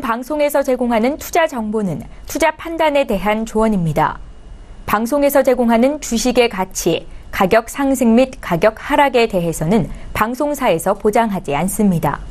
방송에서 제공하는 투자 정보는 투자 판단에 대한 조언입니다. 방송에서 제공하는 주식의 가치, 가격 상승 및 가격 하락에 대해서는 방송사에서 보장하지 않습니다.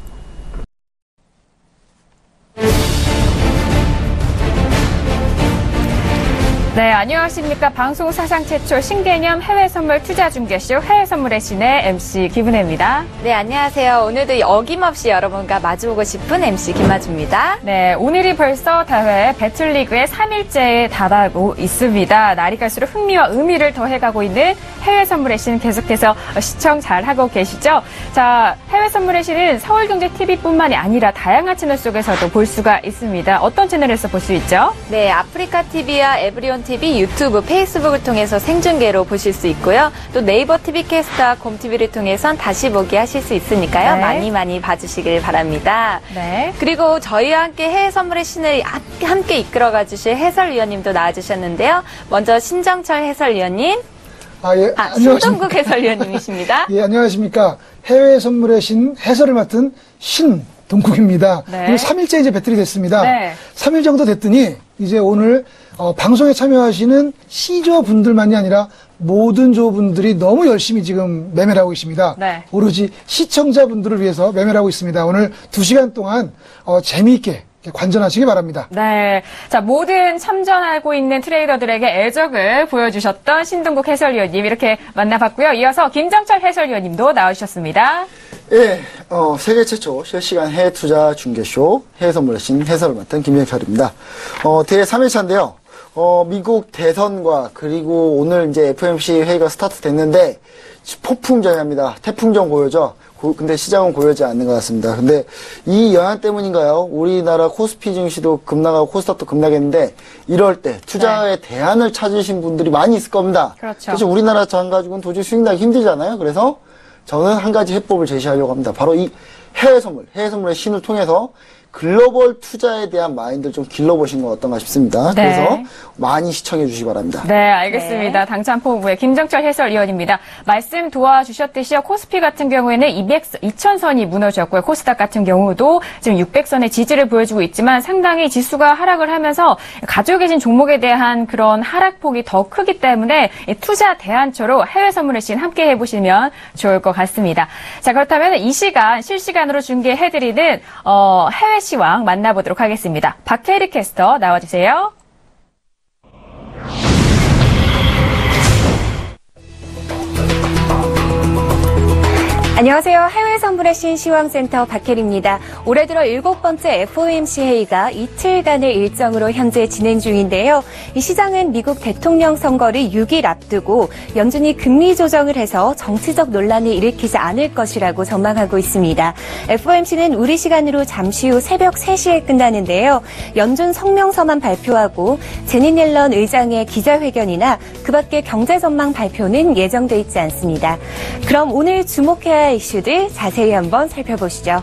네, 안녕하십니까. 방송 사상 최초 신개념 해외 선물 투자 중계쇼 해외 선물의 신의 MC 김은혜입니다. 네, 안녕하세요. 오늘도 어김없이 여러분과 마주보고 싶은 MC 김아주입니다. 네, 오늘이 벌써 대회 배틀리그의 3일째에 달하고 있습니다. 날이 갈수록 흥미와 의미를 더해가고 있는 해외 선물의 신 계속해서 시청 잘하고 계시죠? 자, 해외 선물의 신은 서울경제TV뿐만이 아니라 다양한 채널 속에서도 볼 수가 있습니다. 어떤 채널에서 볼 수 있죠? 네, 아프리카TV와 에브리온 TV, 유튜브, 페이스북을 통해서 생중계로 보실 수 있고요. 또 네이버 TV 캐스트와 곰TV를 통해선 다시 보기 하실 수 있으니까요. 네. 많이 봐주시길 바랍니다. 네. 그리고 저희와 함께 해외 선물의 신을 함께 이끌어가 주실 해설위원님도 나와주셨는데요. 먼저 신정철 해설위원님. 신동국 해설위원님이십니다. 예, 안녕하십니까. 해외 선물의 신 해설을 맡은 신동국입니다. 네. 오늘 3일째 이제 배틀이 됐습니다. 네. 3일 정도 됐더니 이제 오늘 방송에 참여하시는 C조 분들만이 아니라 모든 조분들이 너무 열심히 지금 매매를 하고 있습니다. 네. 오로지 시청자분들을 위해서 매매를 하고 있습니다. 오늘 2시간 동안 재미있게 관전하시기 바랍니다. 네. 자, 모든 참전하고 있는 트레이더들에게 애적을 보여주셨던 신동국 해설위원님 이렇게 만나봤고요. 이어서 김정철 해설위원님도 나오셨습니다. 예, 세계 최초 실시간 해외 투자 중계쇼 해외 선물의 신 해설을 맡은 김정철입니다. 대회 3일차인데요. 미국 대선과 그리고 오늘 이제 FOMC 회의가 스타트 됐는데 폭풍전야입니다. 태풍전 고요죠. 근데 시장은 고요하지 않는 것 같습니다. 근데 이 영향 때문인가요? 우리나라 코스피 증시도 급락하고 코스닥도 급락했는데 이럴 때 투자의 대안을 찾으신 분들이 많이 있을 겁니다. 그렇죠. 그래서 우리나라 장 가지고는 도저히 수익 나기 힘들잖아요. 그래서 저는 한 가지 해법을 제시하려고 합니다. 바로 이 해외 선물의 신을 통해서 글로벌 투자에 대한 마인드를 좀 길러보신 건 어떤가 싶습니다. 네. 그래서 많이 시청해 주시기 바랍니다. 네, 알겠습니다. 당찬포부의 김정철 해설위원입니다. 말씀 도와주셨듯이요. 코스피 같은 경우에는 2000선이 무너졌고요. 코스닥 같은 경우도 지금 600선의 지지를 보여주고 있지만 상당히 지수가 하락을 하면서 가지고 계신 종목에 대한 그런 하락폭이 더 크기 때문에 투자 대안처로 해외 선물의 신 함께 해보시면 좋을 것 같습니다. 자, 그렇다면 이 시간 실시간으로 중계해드리는 해외 시황 만나보도록 하겠습니다. 박혜리 캐스터 나와주세요. 안녕하세요. 해외 선물의 신 시황센터 박혜리입니다. 올해 들어 7번째 FOMC 회의가 이틀간의 일정으로 현재 진행 중인데요. 이 시장은 미국 대통령 선거를 6일 앞두고 연준이 금리 조정을 해서 정치적 논란을 일으키지 않을 것이라고 전망하고 있습니다. FOMC는 우리 시간으로 잠시 후 새벽 3시에 끝나는데요. 연준 성명서만 발표하고 제닛 옐런 의장의 기자회견이나 그 밖의 경제 전망 발표는 예정돼 있지 않습니다. 그럼 오늘 주목해야 할 이슈들 자세히 한번 살펴보시죠.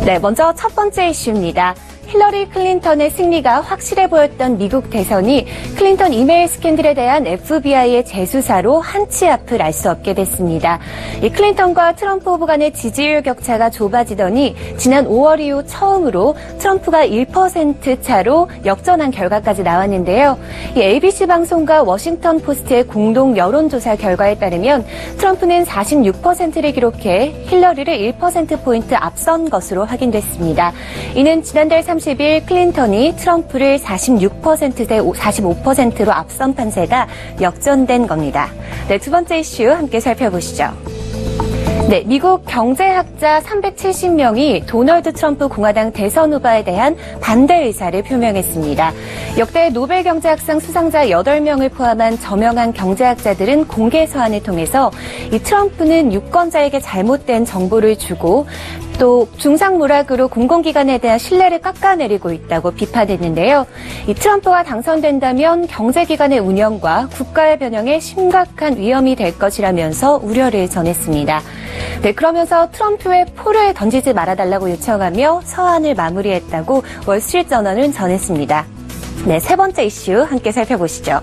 네, 먼저 첫 번째 이슈입니다. 힐러리 클린턴의 승리가 확실해 보였던 미국 대선이 클린턴 이메일 스캔들에 대한 FBI의 재수사로 한치 앞을 알 수 없게 됐습니다. 이 클린턴과 트럼프 후보 간의 지지율 격차가 좁아지더니 지난 5월 이후 처음으로 트럼프가 1% 차로 역전한 결과까지 나왔는데요. 이 ABC 방송과 워싱턴 포스트의 공동 여론조사 결과에 따르면 트럼프는 46%를 기록해 힐러리를 1%포인트 앞선 것으로 확인됐습니다. 이는 지난달 30일 클린턴이 트럼프를 46%대 45%로 앞선 판세가 역전된 겁니다. 네, 두 번째 이슈 함께 살펴보시죠. 네, 미국 경제학자 370명이 도널드 트럼프 공화당 대선 후보에 대한 반대 의사를 표명했습니다. 역대 노벨 경제학상 수상자 8명을 포함한 저명한 경제학자들은 공개 서한을 통해서 이 트럼프는 유권자에게 잘못된 정보를 주고 또 중상모략으로 공공기관에 대한 신뢰를 깎아내리고 있다고 비판했는데요. 이 트럼프가 당선된다면 경제기관의 운영과 국가의 변형에 심각한 위험이 될 것이라면서 우려를 전했습니다. 네, 그러면서 트럼프의 포를 던지지 말아달라고 요청하며 서한을 마무리했다고 월스트리트저널은 전했습니다. 네, 세 번째 이슈 함께 살펴보시죠.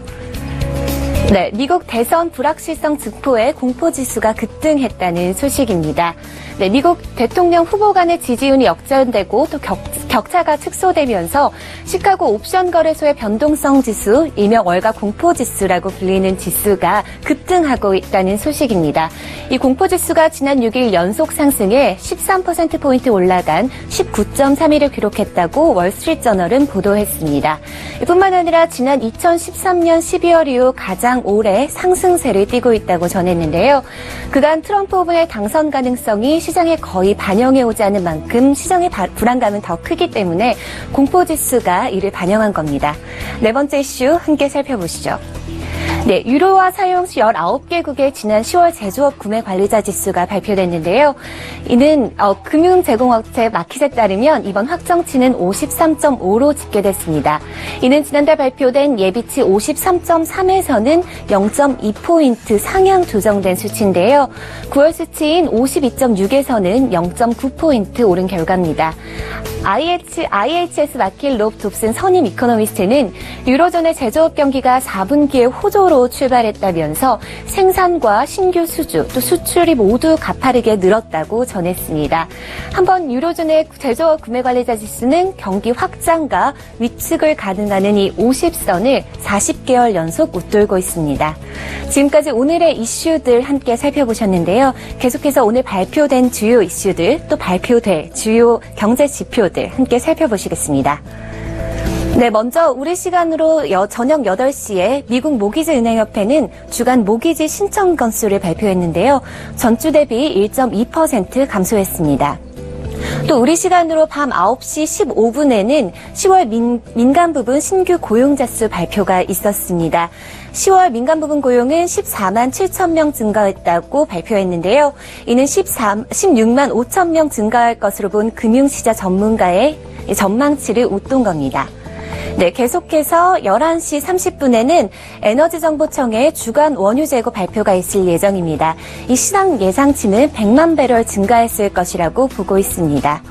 네, 미국 대선 불확실성 증포에 공포지수가 급등했다는 소식입니다. 네, 미국 대통령 후보 간의 지지율이 역전되고 또 격차가 축소되면서 시카고 옵션 거래소의 변동성 지수, 일명 월가 공포지수라고 불리는 지수가 급등하고 있다는 소식입니다. 이 공포지수가 지난 6일 연속 상승해 13%포인트 올라간 19.3위를 기록했다고 월스트리트저널은 보도했습니다. 뿐만 아니라 지난 2013년 12월 이후 가장 오래 상승세를 띠고 있다고 전했는데요. 그간 트럼프 후보의 당선 가능성이 시장에 거의 반영해오지 않은 만큼 시장의 불안감은 더 크기 때문에 공포지수가 이를 반영한 겁니다. 네 번째 이슈 함께 살펴보시죠. 네, 유로화 사용 시 19개국의 지난 10월 제조업 구매 관리자 지수가 발표됐는데요. 이는 금융 제공업체 마켓에 따르면 이번 확정치는 53.5로 집계됐습니다. 이는 지난달 발표된 예비치 53.3에서는 0.2포인트 상향 조정된 수치인데요. 9월 수치인 52.6에서는 0.9포인트 오른 결과입니다. IHS 마켓 롭 dob슨 선임 이코노미스트는 유로존의 제조업 경기가 4분기에 호조로 출발했다면서 생산과 신규 수주 또 수출이 모두 가파르게 늘었다고 전했습니다. 한번 유로존의 제조업 구매 관리자 지수는 경기 확장과 위축을 가능하는 이 50선을 40개월 연속 웃돌고 있습니다. 지금까지 오늘의 이슈들 함께 살펴보셨는데요. 계속해서 오늘 발표된 주요 이슈들 또 발표될 주요 경제 지표들 함께 살펴보시겠습니다. 네, 먼저 우리 시간으로 저녁 8시에 미국 모기지 은행협회는 주간 모기지 신청 건수를 발표했는데요. 전주 대비 1.2% 감소했습니다. 또 우리 시간으로 밤 9시 15분에는 10월 민간 부분 신규 고용자 수 발표가 있었습니다. 10월 민간 부분 고용은 14만 7천 명 증가했다고 발표했는데요. 이는 16만 5천 명 증가할 것으로 본 금융시장 전문가의 전망치를 웃돈 겁니다. 네, 계속해서 11시 30분에는 에너지정보청의 주간 원유 재고 발표가 있을 예정입니다. 이 시장 예상치는 100만 배럴 증가했을 것이라고 보고 있습니다.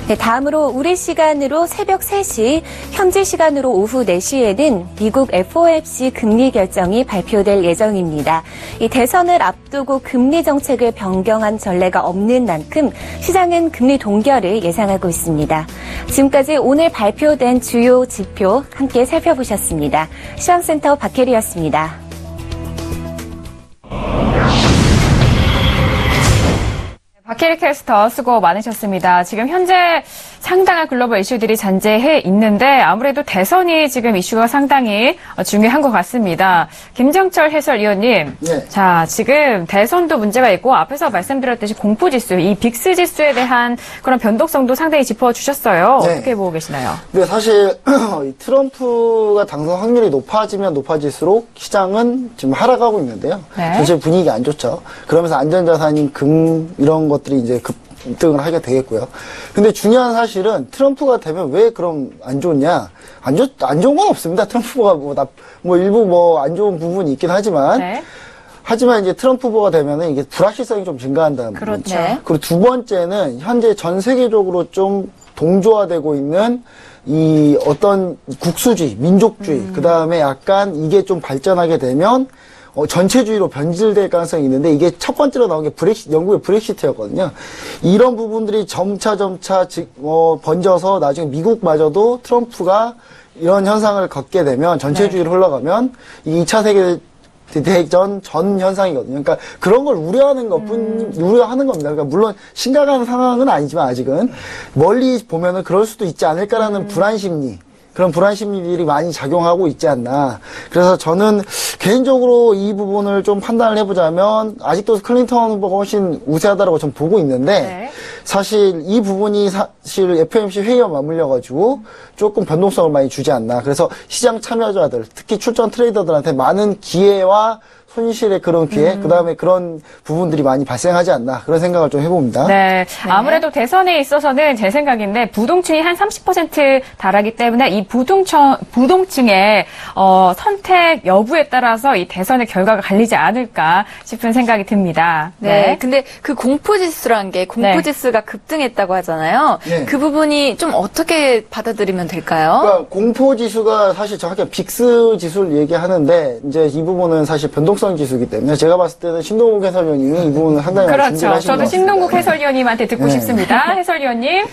네, 다음으로 우리 시간으로 새벽 3시, 현지 시간으로 오후 4시에는 미국 FOMC 금리 결정이 발표될 예정입니다. 이 대선을 앞두고 금리 정책을 변경한 전례가 없는 만큼 시장은 금리 동결을 예상하고 있습니다. 지금까지 오늘 발표된 주요 지표 함께 살펴보셨습니다. 시황센터 박혜리였습니다. 박혜리 캐스터 수고 많으셨습니다. 지금 현재 상당한 글로벌 이슈들이 잔재해 있는데 아무래도 대선이 지금 이슈가 상당히 중요한 것 같습니다. 김정철 해설위원님, 네. 자 지금 대선도 문제가 있고 앞에서 말씀드렸듯이 공포지수, 이 빅스 지수에 대한 그런 변동성도 상당히 짚어주셨어요. 네. 어떻게 보고 계시나요? 네, 사실 트럼프가 당선 확률이 높아지면 높아질수록 시장은 지금 하락하고 있는데요. 네. 전체 분위기 안 좋죠. 그러면서 안전자산인 금 이런 것들이 이제 급등을 하게 되겠고요. 근데 중요한 사실은 트럼프가 되면 왜 그럼 안 좋냐? 안 좋은 건 없습니다. 트럼프가 일부 안 좋은 부분이 있긴 하지만. 네. 하지만 이제 트럼프 후보가 되면은 이게 불확실성이 좀 증가한다는 그렇죠. 부분이죠. 그리고 두 번째는 현재 전 세계적으로 좀 동조화되고 있는 이 어떤 국수주의, 민족주의, 그 다음에 약간 이게 좀 발전하게 되면 전체주의로 변질될 가능성이 있는데 이게 첫 번째로 나온 게 영국의 브렉시트였거든요. 이런 부분들이 점차 번져서 나중에 미국마저도 트럼프가 이런 현상을 겪게 되면 전체주의로 흘러가면 이 2차 세계대전 전 현상이거든요. 그러니까 그런 걸 우려하는 겁니다. 그러니까 물론 심각한 상황은 아니지만 아직은 멀리 보면은 그럴 수도 있지 않을까라는 불안심리. 그런 불안심리들이 많이 작용하고 있지 않나. 그래서 저는 개인적으로 이 부분을 좀 판단을 해보자면 아직도 클린턴 후보가 훨씬 우세하다고 전 보고 있는데 네. 사실 이 부분이 사실 FOMC 회의와 맞물려가지고 조금 변동성을 많이 주지 않나. 그래서 시장 참여자들, 특히 출전 트레이더들한테 많은 기회와 손실의 그런 기회, 그다음에 그런 부분들이 많이 발생하지 않나 그런 생각을 좀 해봅니다. 네. 아무래도 대선에 있어서는 제 생각인데 부동층이 한 30% 달하기 때문에 이 부동층의 선택 여부에 따라서 이 대선의 결과가 갈리지 않을까 싶은 생각이 듭니다. 네. 근데 그 공포지수란 게 공포지수가 급등했다고 하잖아요. 네. 그 부분이 좀 어떻게 받아들이면 될까요? 그러니까 공포지수가 사실 정확히 빅스 지수를 얘기하는데 이제 이 부분은 사실 변동성 지수이기 때문에 제가 봤을 때는 신동국 해설위원님이 이 부분은 상당히 많이 그렇죠. 준비하신 것 저도 같습니다. 신동국 해설위원님한테 듣고 싶습니다. 해설위원님.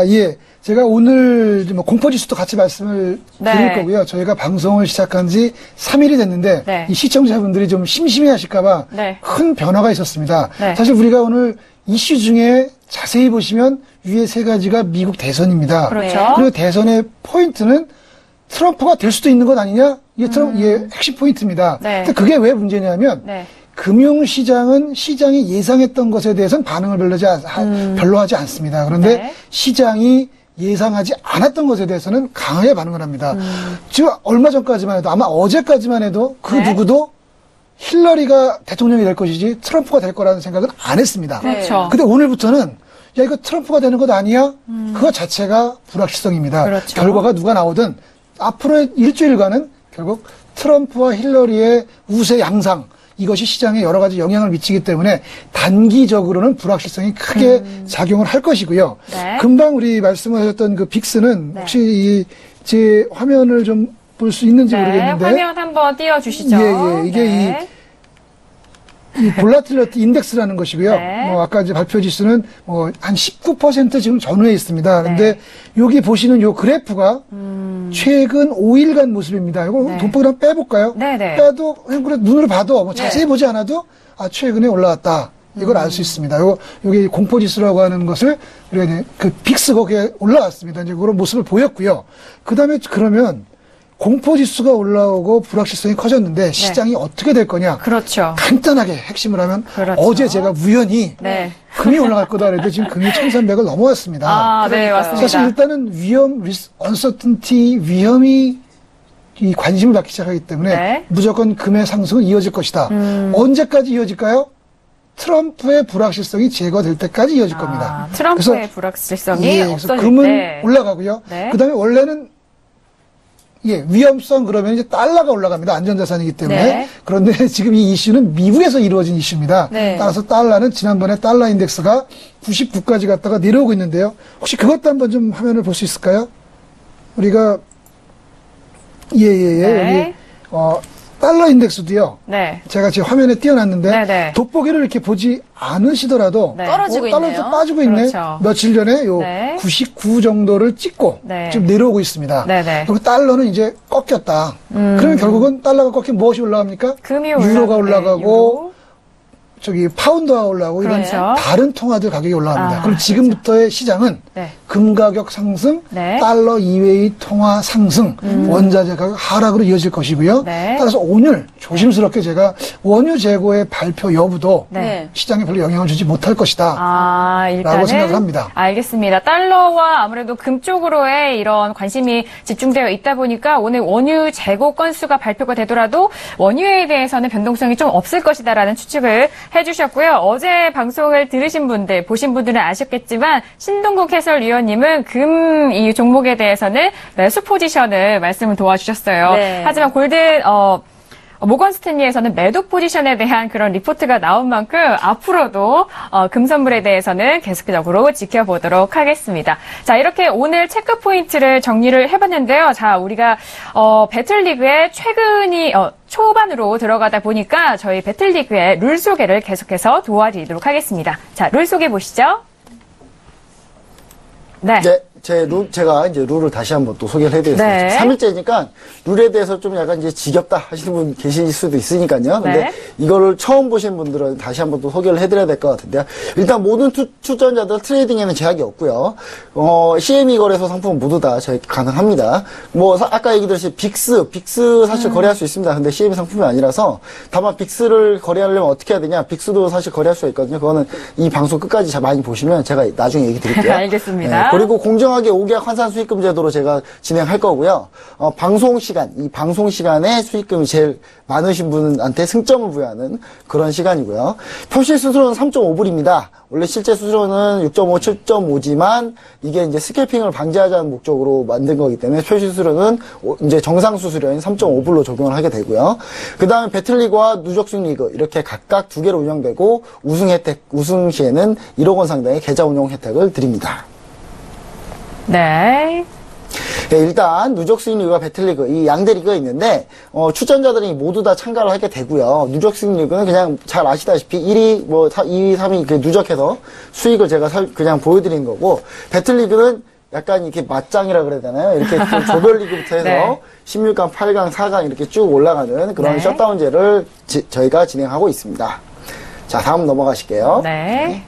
예. 제가 오늘 뭐 공포지수도 같이 말씀을 드릴 거고요. 저희가 방송을 시작한 지 3일이 됐는데 이 시청자분들이 좀 심심해 하실까봐 큰 변화가 있었습니다. 사실 우리가 오늘 이슈 중에 자세히 보시면 위에 세 가지가 미국 대선입니다. 그렇죠. 그리고 대선의 포인트는 트럼프가 될 수도 있는 것 아니냐? 이게 이게 핵심 포인트입니다. 근데 그게 왜 문제냐면 금융시장은 시장이 예상했던 것에 대해서는 반응을 별로 하지 않습니다. 그런데 시장이 예상하지 않았던 것에 대해서는 강하게 반응을 합니다. 지금 얼마 전까지만 해도 아마 어제까지만 해도 그 누구도 힐러리가 대통령이 될 것이지 트럼프가 될 거라는 생각은 안 했습니다. 그렇죠. 근데 오늘부터는 야 이거 트럼프가 되는 것 아니야? 그거 자체가 불확실성입니다. 그렇죠. 결과가 누가 나오든 앞으로의 일주일간은 결국 트럼프와 힐러리의 우세 양상 이것이 시장에 여러 가지 영향을 미치기 때문에 단기적으로는 불확실성이 크게 작용을 할 것이고요. 금방 우리 말씀하셨던 그 빅스는 혹시 제 화면을 좀 볼 수 있는지 모르겠는데 화면 한번 띄워주시죠. 이게 이 볼라틸리티 인덱스라는 것이고요. 뭐 아까 이제 발표 지수는 뭐 한 19% 지금 전후에 있습니다. 그런데 여기 보시는 요 그래프가 최근 5일간 모습입니다. 이거 돋보기를 빼볼까요? 빼도 그냥 그래 눈으로 봐도 뭐 자세히 보지 않아도 최근에 올라왔다. 이걸 알 수 있습니다. 요게 공포지수라고 하는 것을 우리가 이제 그 빅스 거기에 올라왔습니다. 이제 그런 모습을 보였고요. 그다음에 그러면 공포지수가 올라오고 불확실성이 커졌는데 시장이 어떻게 될 거냐? 그렇죠. 간단하게 핵심을 하면 어제 제가 우연히 금이 올라갈 거다 그랬는데 지금 금이 1300을 넘어왔습니다. 네, 맞습니다. 사실 일단은 uncertainty, 위험이 이 관심을 받기 시작하기 때문에 무조건 금의 상승은 이어질 것이다. 언제까지 이어질까요? 트럼프의 불확실성이 제거될 때까지 이어질 겁니다. 트럼프의 불확실성이 없어질 금은 올라가고요. 그다음에 원래는 위험성 그러면 이제 달러가 올라갑니다. 안전자산이기 때문에. 그런데 지금 이 이슈는 미국에서 이루어진 이슈입니다. 따라서 달러는 지난번에 달러 인덱스가 99까지 갔다가 내려오고 있는데요. 혹시 그것도 한번 좀 화면을 볼 수 있을까요? 우리가 여기 달러 인덱스도요. 제가 지금 화면에 띄워놨는데 돋보기를 이렇게 보지 않으시더라도 떨어지고 달러도 있네요. 빠지고 있네. 그렇죠. 며칠 전에 요 99 정도를 찍고 지금 내려오고 있습니다. 그리고 달러는 이제 꺾였다. 그러면 결국은 달러가 꺾이면 무엇이 올라갑니까? 금이 유로가 올라가고 저기 파운드가 올라가고 이런 다른 통화들 가격이 올라갑니다. 그럼 지금부터의 시장은 금 가격 상승, 달러 이외의 통화 상승, 원자재 가격 하락으로 이어질 것이고요. 따라서 오늘 조심스럽게 제가 원유 재고의 발표 여부도 시장에 별로 영향을 주지 못할 것이다. 라고 생각을 합니다. 알겠습니다. 달러와 아무래도 금 쪽으로의 이런 관심이 집중되어 있다 보니까 오늘 원유 재고 건수가 발표가 되더라도 원유에 대해서는 변동성이 좀 없을 것이다라는 추측을 해주셨고요. 어제 방송을 들으신 분들, 보신 분들은 아셨겠지만 신동국 해설위원님은 금 이 종목에 대해서는 매수 포지션을 말씀을 도와주셨어요. 하지만 모건 스탠리에서는 매도 포지션에 대한 그런 리포트가 나온 만큼 앞으로도 금선물에 대해서는 계속적으로 지켜보도록 하겠습니다. 자, 이렇게 오늘 체크 포인트를 정리를 해봤는데요. 자, 우리가 배틀리그에 최근이 초반으로 들어가다 보니까 저희 배틀리그의 룰 소개를 계속해서 도와드리도록 하겠습니다. 자, 룰 소개 보시죠. 제가 이제 룰을 다시 한번 또 소개를 해드리겠습니다. 3일째니까 룰에 대해서 좀 약간 이제 지겹다 하시는 분 계실 수도 있으니까요. 근데 이거를 처음 보신 분들은 다시 한번 또 소개를 해드려야 될 것 같은데요. 일단 모든 출전자들 트레이딩에는 제약이 없고요. CME 거래소 상품은 모두 다 가능합니다. 아까 얘기 드렸듯이 빅스 사실 거래할 수 있습니다. 근데 CME 상품이 아니라서 다만 빅스를 거래하려면 어떻게 해야 되냐? 빅스도 사실 거래할 수가 있거든요. 그거는 이 방송 끝까지 많이 보시면 제가 나중에 얘기 드릴게요. 알겠습니다. 그리고 공정한 일정하게 5계약 환산 수익금 제도로 제가 진행할 거고요. 방송 시간, 이 방송 시간에 수익금이 제일 많으신 분한테 승점을 부여하는 그런 시간이고요. 표시 수수료는 3.5불입니다. 원래 실제 수수료는 6.5, 7.5지만 이게 이제 스캐핑을 방지하자는 목적으로 만든 거기 때문에 표시 수수료는 이제 정상 수수료인 3.5불로 적용을 하게 되고요. 그 다음에 배틀리그와 누적 수익 리그 이렇게 각각 2개로 운영되고 우승 시에는 1억 원 상당의 계좌 운용 혜택을 드립니다. 네. 네, 일단 누적 수익 리그와 배틀리그 이 양대 리그가 있는데 출전자들이 모두 다 참가를 하게 되고요. 누적 수익 리그는 그냥 잘 아시다시피 1위, 2위, 3위 그 누적해서 수익을 제가 그냥 보여드리는 거고, 배틀리그는 약간 이렇게 맞짱이라 그래야 되나요? 이렇게 조별 리그부터 해서 네. 16강, 8강, 4강 이렇게 쭉 올라가는 그런 네. 셧다운제를 저희가 진행하고 있습니다. 자, 다음 넘어가실게요. 네.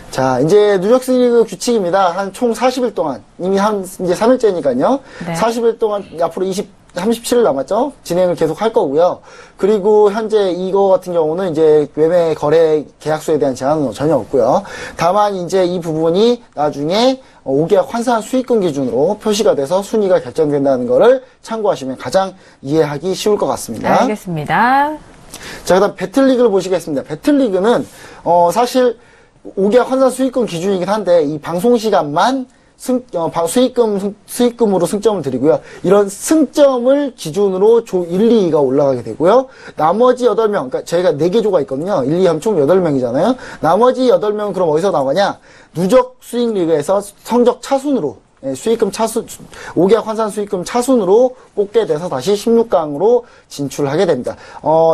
자, 이제 누적 수익 리그 규칙입니다. 한 총 40일 동안, 이미 이제 3일째니까요. 네. 40일 동안 앞으로 37일 남았죠? 진행을 계속 할 거고요. 그리고 현재 이거 같은 경우는 이제 매매 거래 계약수에 대한 제한은 전혀 없고요. 다만 이제 이 부분이 나중에 5계약 환산 수익금 기준으로 표시가 돼서 순위가 결정된다는 거를 참고하시면 가장 이해하기 쉬울 것 같습니다. 알겠습니다. 자, 그 다음 배틀리그를 보시겠습니다. 배틀리그는, 사실 5계약 환산 수익금 기준이긴 한데, 이 방송 시간만 수익금으로 승점을 드리고요. 이런 승점을 기준으로 조 1, 2위가 올라가게 되고요. 나머지 8명, 그러니까 저희가 4개 조가 있거든요. 1, 2 하면 총 8명이잖아요. 나머지 8명은 그럼 어디서 나오냐? 누적 수익 리그에서 성적 차순으로, 수익금 차순, 5계약 환산 수익금 차순으로 뽑게 돼서 다시 16강으로 진출하게 됩니다.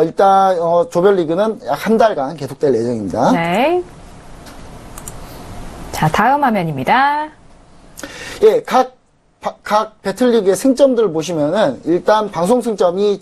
일단, 조별 리그는 약 한 달간 계속될 예정입니다. 네. 자, 다음 화면입니다. 예, 각 배틀리그의 승점들을 보시면은, 일단 방송 승점이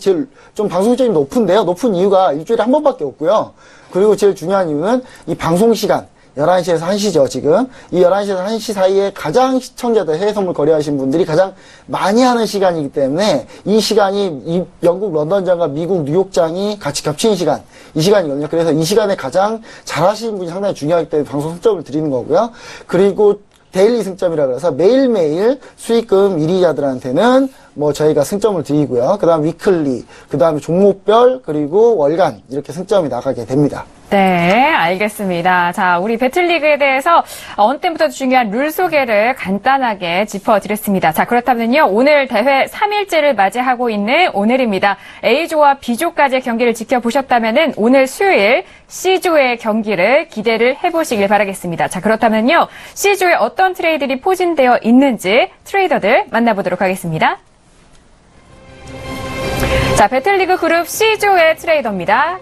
방송 승점이 높은데요. 높은 이유가 일주일에 한 번밖에 없고요. 그리고 제일 중요한 이유는 이 방송 시간, 11시에서 1시죠, 지금. 이 11시에서 1시 사이에 가장 시청자들, 해외 선물 거래하신 분들이 가장 많이 하는 시간이기 때문에 이 시간이 이 영국 런던장과 미국 뉴욕장이 같이 겹치는 시간, 이 시간이거든요. 그래서 이 시간에 가장 잘하시는 분이 상당히 중요하기 때문에 방송 승점을 드리는 거고요. 그리고 데일리 승점이라 그래서 매일매일 수익금 1위자들한테는 저희가 승점을 드리고요. 그 다음 위클리, 그 다음에 종목별, 그리고 월간 이렇게 승점이 나가게 됩니다. 네, 알겠습니다. 자, 우리 배틀리그에 대해서 어느 때부터 중요한 룰 소개를 간단하게 짚어드렸습니다. 자, 그렇다면요. 오늘 대회 3일째를 맞이하고 있는 오늘입니다. A조와 B조까지의 경기를 지켜보셨다면은 오늘 수요일 C조의 경기를 기대를 해보시길 바라겠습니다. 자, 그렇다면요. C조에 어떤 트레이드들이 포진되어 있는지 트레이더들 만나보도록 하겠습니다. 자, 배틀리그 그룹 C조의 트레이더입니다.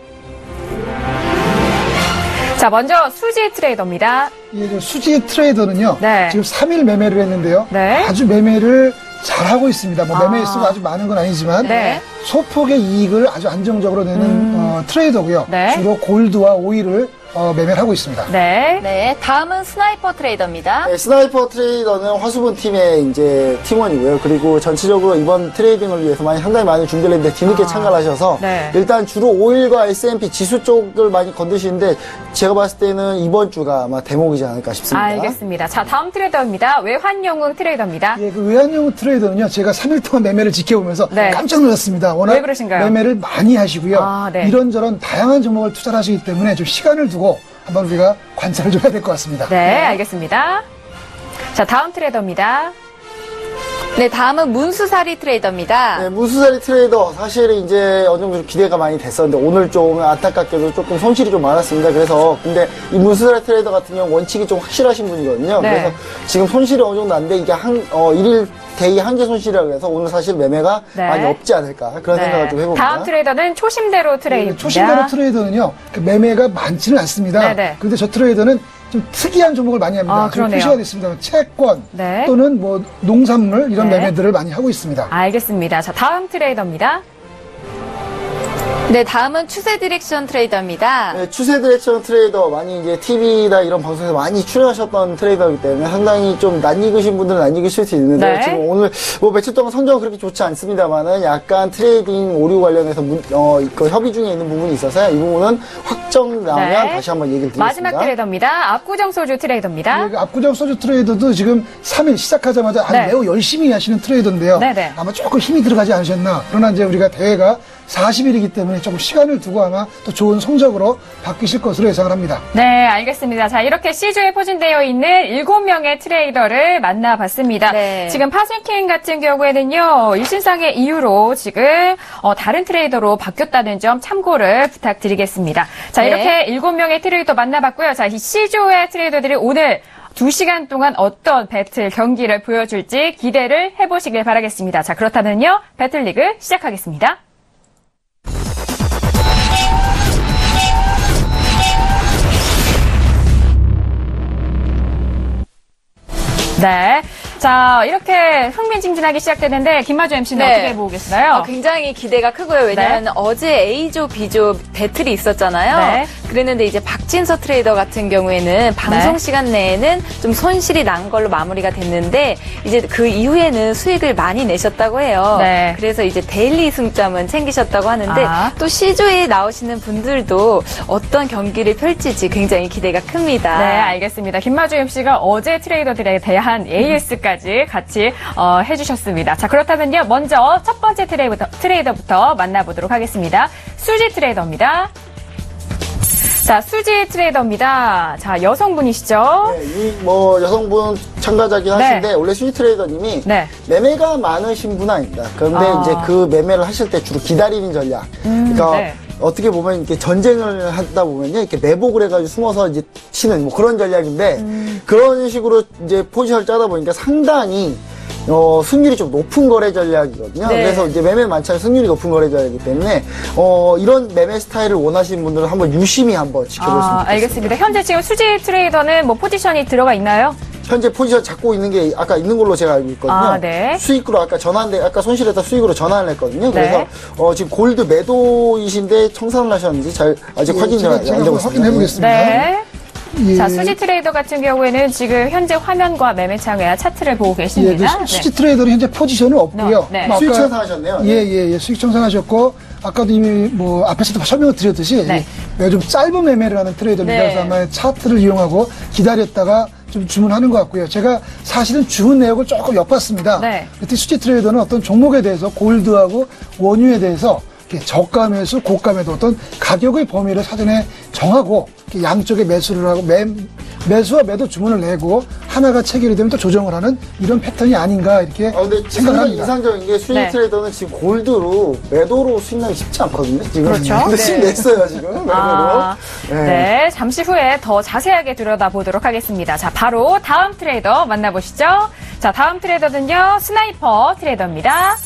자, 먼저 수지 트레이더입니다. 예, 수지 트레이더는요. 네. 지금 3일 매매를 했는데요. 네. 아주 매매를 잘하고 있습니다. 매매 수가 아주 많은 건 아니지만 네. 소폭의 이익을 아주 안정적으로 내는 트레이더고요. 네. 주로 골드와 오일을 매매를 하고 있습니다. 네. 네, 다음은 스나이퍼 트레이더입니다. 네, 스나이퍼 트레이더는 화수분 팀의 이제 팀원이고요. 그리고 전체적으로 이번 트레이딩을 위해서 상당히 많이 준비를 했는데 뒤늦게 참가를 하셔서 네. 일단 주로 오일과 S&P 지수 쪽을 많이 건드시는데 제가 봤을 때는 이번 주가 아마 대목이지 않을까 싶습니다. 알겠습니다. 자, 다음 트레이더입니다. 외환영웅 트레이더입니다. 예, 그 외환영웅 트레이더는요. 제가 3일 동안 매매를 지켜보면서 네. 깜짝 놀랐습니다. 워낙 왜 그러신가요? 매매를 많이 하시고요. 네. 이런저런 다양한 종목을 투자를 하시기 때문에 좀 시간을 두고 한번 우리가 관찰을 좀 해야 될 것 같습니다. 네, 알겠습니다. 자, 다음 트레이더입니다. 네, 다음은 문수사리 트레이더입니다. 네, 문수사리 트레이더 사실 이제 어느 정도 기대가 많이 됐었는데 오늘 좀 안타깝게도 조금 손실이 좀 많았습니다. 그래서 근데 이 문수사리 트레이더 같은 경우 원칙이 좀 확실하신 분이거든요. 네. 그래서 지금 손실이 어느 정도 난데 이게 일일 데이 한계 손실이라 그래서 오늘 사실 매매가 네. 많이 없지 않을까 그런 생각을 좀 해봅니다. 다음 트레이더는 초심대로 트레이더입니다. 초심대로 트레이더는요. 그 매매가 많지는 않습니다. 네네. 그런데 저 트레이더는 좀 특이한 종목을 많이 합니다. 지금 표시가 됐습니다. 채권 네. 또는 농산물 이런 네. 매매들을 많이 하고 있습니다. 알겠습니다. 자, 다음 트레이더입니다. 네, 다음은 추세 디렉션 트레이더입니다. 네, 추세 디렉션 트레이더 많이 이제 TV나 이런 방송에서 많이 출연하셨던 트레이더이기 때문에 상당히 좀 낯익으신 분들은 낯익으실 수 있는데 네. 지금 오늘 뭐 며칠 동안 성적은 그렇게 좋지 않습니다만은 약간 트레이딩 오류 관련해서 그 협의 중에 있는 부분이 있어서요. 이 부분은 확정 나오면 네. 다시 한번 얘기를 드리겠습니다. 마지막 트레이더입니다. 압구정 소주 트레이더입니다. 네, 압구정 소주 트레이더도 지금 3일 시작하자마자 아주 네. 매우 열심히 하시는 트레이더인데요. 네네. 아마 조금 힘이 들어가지 않으셨나. 그러나 이제 우리가 대회가 40일이기 때문에 조금 시간을 두고 아마 또 좋은 성적으로 바뀌실 것으로 예상을 합니다. 네, 알겠습니다. 자, 이렇게 C조에 포진되어 있는 7명의 트레이더를 만나봤습니다. 네. 지금 파생킹 같은 경우에는요, 일신상의 이유로 지금 다른 트레이더로 바뀌었다는 점 참고를 부탁드리겠습니다. 자, 네. 이렇게 7명의 트레이더 만나봤고요. 자, 이 C조의 트레이더들이 오늘 2시간 동안 어떤 배틀 경기를 보여줄지 기대를 해보시길 바라겠습니다. 자, 그렇다면요, 배틀리그 시작하겠습니다. 네. 자, 이렇게 흥미진진하게 시작되는데, 김마주 MC는 네. 어떻게 보고 계시나요? 굉장히 기대가 크고요. 왜냐하면 네. 어제 A조, B조 배틀이 있었잖아요. 네. 그랬는데 이제 박진서 트레이더 같은 경우에는 방송 네. 시간 내에는 좀 손실이 난 걸로 마무리가 됐는데 이제 그 이후에는 수익을 많이 내셨다고 해요. 네. 그래서 이제 데일리 승점은 챙기셨다고 하는데 아. 또 C조에 나오시는 분들도 어떤 경기를 펼칠지 굉장히 기대가 큽니다. 네, 알겠습니다. 김마주 MC가 어제 트레이더들에 대한 AS까지 같이 해주셨습니다. 자, 그렇다면요, 먼저 첫 번째 트레이더부터 만나보도록 하겠습니다. 수지 트레이더입니다. 자, 수지 트레이더입니다. 자, 여성분이시죠? 네, 여성분 참가자긴 네. 하신데 원래 수지 트레이더님이 네. 매매가 많으신 분은 아닙니다. 그런데 이제 그 매매를 하실 때 주로 기다리는 전략. 그러니까 네. 어떻게 보면 이렇게 전쟁을 하다 보면요, 이렇게 매복을 해가지고 숨어서 이제 치는 뭐 그런 전략인데 그런 식으로 이제 포지션을 짜다 보니까 상당히 승률이 좀 높은 거래 전략이거든요. 네. 그래서 이제 매매 많지 않은 승률이 높은 거래 전략이기 때문에 이런 매매 스타일을 원하시는 분들은 한번 유심히 한번 지켜보시면 좋겠습니다. 알겠습니다. 현재 지금 수지 트레이더는 뭐 포지션이 들어가 있나요? 현재 포지션 잡고 있는 게 아까 있는 걸로 제가 알고 있거든요. 아, 네. 수익으로 아까 아까 손실했다 수익으로 전환을 했거든요. 그래서 네. 지금 골드 매도이신데 청산을 하셨는지 아직 확인이 안 제가 되고 한번 확인해 있습니다. 보겠습니다. 네. 예. 자, 수지 트레이더 같은 경우에는 지금 현재 화면과 매매창의 차트를 보고 예, 계십니다. 그 수지 트레이더는 현재 포지션은 없고요. 네. 뭐 수익 아까- 청산하셨네요. 예, 수익 청산하셨고, 아까도 이미 뭐 앞에서도 설명을 드렸듯이 네. 좀 짧은 매매를 하는 트레이더입니다. 네. 그래서 아마 차트를 이용하고 기다렸다가 좀 주문하는 것 같고요. 제가 사실은 주문 내역을 조금 엿봤습니다. 네. 그때 수지 트레이더는 어떤 종목에 대해서 골드하고 원유에 대해서 이렇게 저가 매수, 고가 매도 어떤 가격의 범위를 사전에 정하고 이렇게 양쪽에 매수를 하고 매수와 매도 주문을 내고 하나가 체결이 되면 또 조정을 하는 이런 패턴이 아닌가 이렇게 근데 상당히 생각합니다. 이상적인 게 수익 네. 트레이더는 지금 골드로 매도로 수익 나기 쉽지 않거든요. 지금. 그렇죠. 근데 수익 네. 냈어요, 지금. 매도로. 아, 네. 네, 잠시 후에 더 자세하게 들여다보도록 하겠습니다. 자, 바로 다음 트레이더 만나보시죠. 자, 다음 트레이더는요, 스나이퍼 트레이더입니다.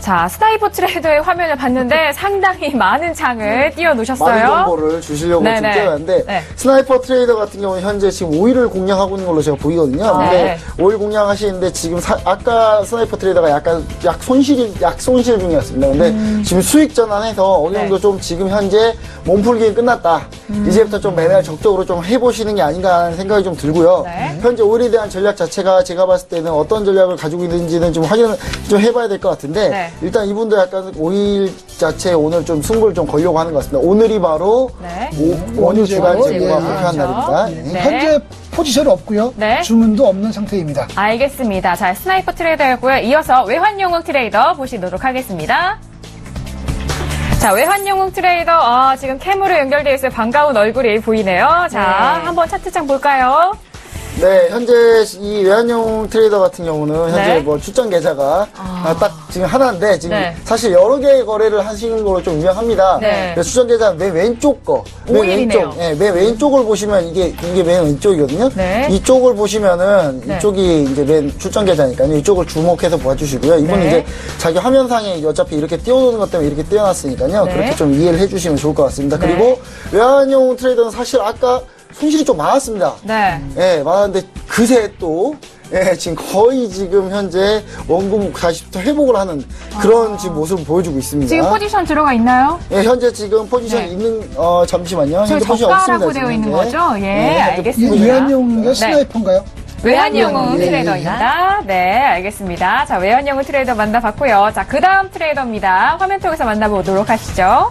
자, 스나이퍼 트레이더의 화면을 봤는데 상당히 많은 장을 띄워놓으셨어요. 많은 정보를 주시려고 네네. 지금 띄워놨는데 네. 스나이퍼 트레이더 같은 경우는 현재 지금 5위를 공략하고 있는 걸로 제가 보이거든요. 네. 근데 5위 공략하시는데 지금 아까 스나이퍼 트레이더가 약간 약 손실 중이었습니다. 근데 지금 수익 전환해서 어느 정도 네. 좀 지금 현재 몸풀기는 끝났다. 이제부터 좀 매매를 적극적으로 좀 해보시는 게 아닌가 하는 생각이 좀 들고요. 네. 현재 5일에 대한 전략 자체가 제가 봤을 때는 어떤 전략을 가지고 있는지는 좀 확인을 좀 해봐야 될 것 같은데 네. 일단 이분도 약간 5일 자체에 오늘 좀 승부를 좀 걸려고 하는 것 같습니다. 오늘이 바로 네. 원유 재발 원유 재고가 재고. 발표한 날입니다. 예. 네. 현재 포지션이 없고요. 네. 주문도 없는 상태입니다. 알겠습니다. 자, 스나이퍼 트레이더였고요. 이어서 외환영웅 트레이더 보시도록 하겠습니다. 자, 외환영웅 트레이더, 지금 캠으로 연결되어 있어요. 반가운 얼굴이 보이네요. 자, 네. 한번 차트장 볼까요? 네, 현재 이 외환용 트레이더 같은 경우는 현재 네. 뭐 출전 계좌가 딱 지금 하나인데 지금 네. 사실 여러 개의 거래를 하시는 걸로 좀 유명합니다. 네. 그래서 출전 계좌 맨 왼쪽 거, 맨 5일이네요. 왼쪽, 예, 맨 왼쪽을 보시면 이게 맨 왼쪽이거든요. 네. 이쪽을 보시면은 네. 이쪽이 이제 맨 출전 계좌니까요. 이쪽을 주목해서 봐주시고요. 이분은 네. 이제 자기 화면상에 어차피 이렇게 띄워놓는 것 때문에 이렇게 띄워놨으니까요. 네. 그렇게 좀 이해를 해주시면 좋을 것 같습니다. 네. 그리고 외환용 트레이더는 사실 아까 손실이 좀 많았습니다. 네. 예, 많았는데 그새 또 예, 지금 거의 지금 현재 원금 다시부터 회복을 하는 그런 지금 모습을 보여주고 있습니다. 지금 포지션 들어가 있나요? 예, 현재 지금 포지션 네. 있는, 잠시만요. 지금 현재 포지션 저가라고 없습니다. 되어 지금 있는 현재. 거죠? 예, 네, 알겠습니다. 외환용인가요? 스나이퍼인가요? 외환영웅 예, 트레이더입니다. 네, 알겠습니다. 자, 외환영웅 트레이더 만나봤고요. 자, 그 다음 트레이더입니다. 화면 통해서 만나보도록 하시죠.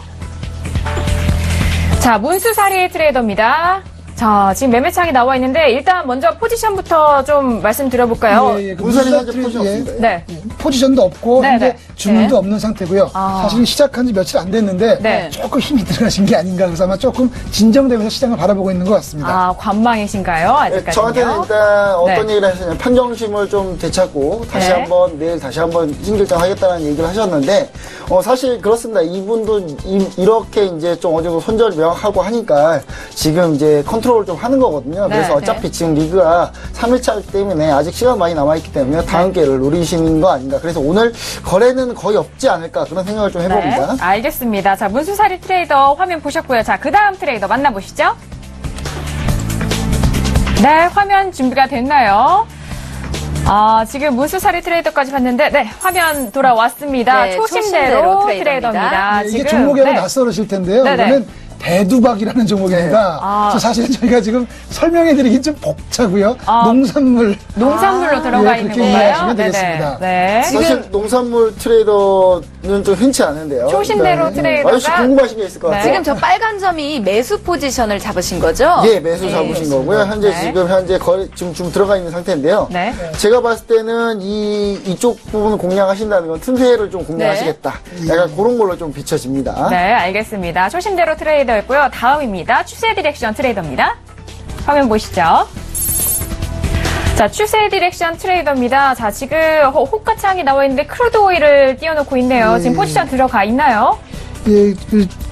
자, 문수사리 트레이더입니다. 자, 지금 매매창이 나와 있는데 일단 먼저 포지션부터 좀 말씀드려볼까요? 예, 그 문선이 현재 문수사리 포지션 예, 없습니다. 네. 포지션도 없고 네, 현재 네. 주문도 네. 없는 상태고요. 아. 사실은 시작한 지 며칠 안 됐는데 네. 조금 힘이 들어가신 게 아닌가 그래서 아마 조금 진정되면서 시장을 바라보고 있는 것 같습니다. 아, 관망이신가요? 예, 아직까지요? 저한테는 일단 어떤 네. 얘기를 하셨냐면 판정심을 좀 되찾고 다시 네. 한번 내일 다시 한번 신결정하겠다는 얘기를 하셨는데 사실 그렇습니다. 이분도 이렇게 이제 좀 어느 정도 손절 명확하고 하니까 지금 이제 컨트롤을 좀 하는 거거든요. 네. 그래서 어차피 지금 리그가 3일차이기 때문에 아직 시간 많이 남아있기 때문에 다음 기회를 노리시는 거 아닌가. 그래서 오늘 거래는 거의 없지 않을까 그런 생각을 좀 해봅니다. 네, 알겠습니다. 자, 문수사리 트레이더 화면 보셨고요. 자, 그 다음 트레이더 만나보시죠. 네, 화면 준비가 됐나요? 지금 문수사리 트레이더까지 봤는데, 네, 화면 돌아왔습니다. 네, 초심대로 초심대로 트레이더입니다. 네, 이게 지금, 종목이 네. 낯설으실 텐데요. 네네. 이거는 대두박이라는 종목입니다. 그래서 사실은 저희가 지금 설명해드리긴 좀 벅차고요. 농산물. 농산물로 들어가 예, 있는 그렇게 건가요? 이해하시면 되겠습니다. 네. 사실 농산물 트레이더는 좀 흔치 않은데요. 초심대로 네. 트레이더가 아저씨 궁금하신 게 있을 것 네. 같아요. 지금 저 빨간 점이 매수 포지션을 잡으신 거죠? 예, 매수 잡으신 거고요. 현재 네. 지금 현재 거래 지금 들어가 있는 상태인데요. 네. 제가 봤을 때는 이쪽 부분을 공략하신다는 건 틈새를 좀 공략하시겠다. 약간 그런 걸로 좀 비춰집니다. 네, 알겠습니다. 초심대로 트레이더였고요. 다음입니다. 추세 디렉션 트레이더입니다. 화면 보시죠. 자, 추세 디렉션 트레이더입니다. 자, 지금 호가창이 나와 있는데 크루드 오일을 띄워놓고 있네요. 지금 포지션 들어가 있나요? 예,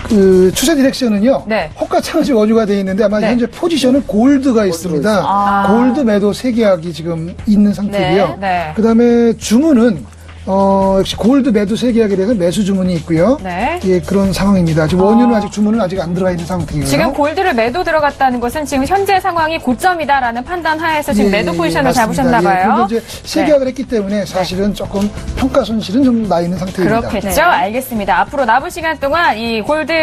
그 추세 디렉션은요. 네. 호가창이 지금 원유가 되어 있는데 아마 네. 현재 포지션은 골드가 있습니다. 골드 매도 3계약이 지금 있는 상태고요. 네. 그다음에 주문은 역시 골드 매도 3계약에 대해서 매수 주문이 있고요. 네. 예, 그런 상황입니다. 지금 원유는 아직 주문은 아직 안 들어가 있는 상태이고요. 지금 골드를 매도 들어갔다는 것은 지금 현재 상황이 고점이다라는 판단 하에서 지금 매도 포지션을 맞습니다. 잡으셨나 봐요. 그런데 이제 3계약을 했기 때문에 사실은 조금 평가 손실은 좀 나 있는 상태입니다. 그렇겠죠. 알겠습니다. 앞으로 남은 시간 동안 이 골드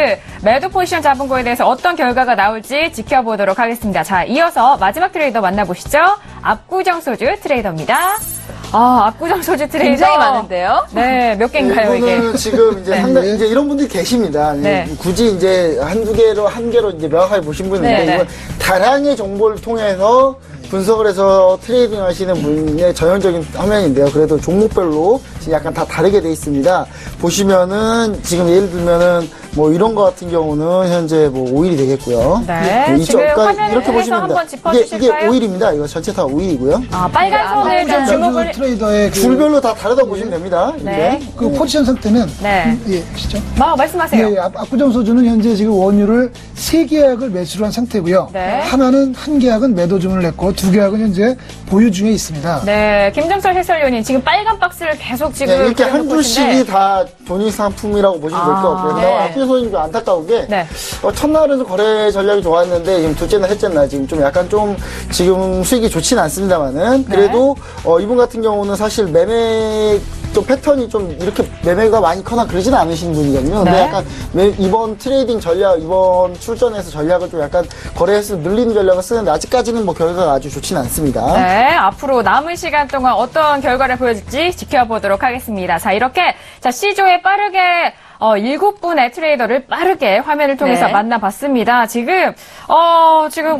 매도 포지션 잡은 거에 대해서 어떤 결과가 나올지 지켜보도록 하겠습니다. 자, 이어서 마지막 트레이더 만나보시죠. 압구정 소주 트레이더입니다. 압구정 소주 트레이더. 굉장히 많은데요? 네, 몇 개인가요, 이거는 이게? 지금 이제 상당히 이제 이런 분들이 계십니다. 네. 굳이 이제 한 개로 이제 명확하게 보신 분인데 네, 네. 이건 다량의 정보를 통해서 분석을 해서 트레이딩 하시는 분의 전형적인 화면인데요. 그래도 종목별로 약간 다 다르게 돼 있습니다. 보시면은 지금 예를 들면은 뭐 이런 거 같은 경우는 현재 뭐 오일이 되겠고요. 네, 지금 화면을 이렇게 통해서 보시면 한번 됩니다. 이게 짚어주실까요? 오일입니다. 이거 전체 다 오일이고요. 빨간 선을 좀 주목을. 트레이더의 줄별로 다 다르다고 보시면 됩니다. 네. 이게. 그 포지션 상태는 네. 예, 시죠. 말씀하세요. 예, 압구정 소주는 현재 지금 원유를 3계약을 매수를 한 상태고요. 네. 하나는 한 계약은 매도 주문을 했고 2계약은 현재 보유 중에 있습니다. 네, 김정철 해설위원님 지금 빨간 박스를 계속 지금 네, 이렇게 한 그려놓고 줄씩이 계신데 다 본인 상품이라고 보시면 될 것 같고요. 네. 압구정 소주는 좀 안타까운 게 네. 첫날은 거래 전략이 좋았는데 지금 둘째 날, 셋째 날 지금 좀 약간 좀 지금 수익이 좋지는 않습니다만은 그래도 이분 같은 경우는 사실 매매 좀 패턴이 좀 이렇게 매매가 많이 커나 그러지는 않으신 분이거든요. 근데 네. 약간 이번 트레이딩 전략, 이번 출전에서 전략을 좀 약간 거래에서 늘리는 전략을 쓰는데 아직까지는 뭐 결과가 아주 좋지는 않습니다. 네, 앞으로 남은 시간 동안 어떤 결과를 보여줄지 지켜보도록 하겠습니다. 자, 이렇게 C조에 빠르게 7분의 트레이더를 빠르게 화면을 통해서 네. 만나봤습니다. 지금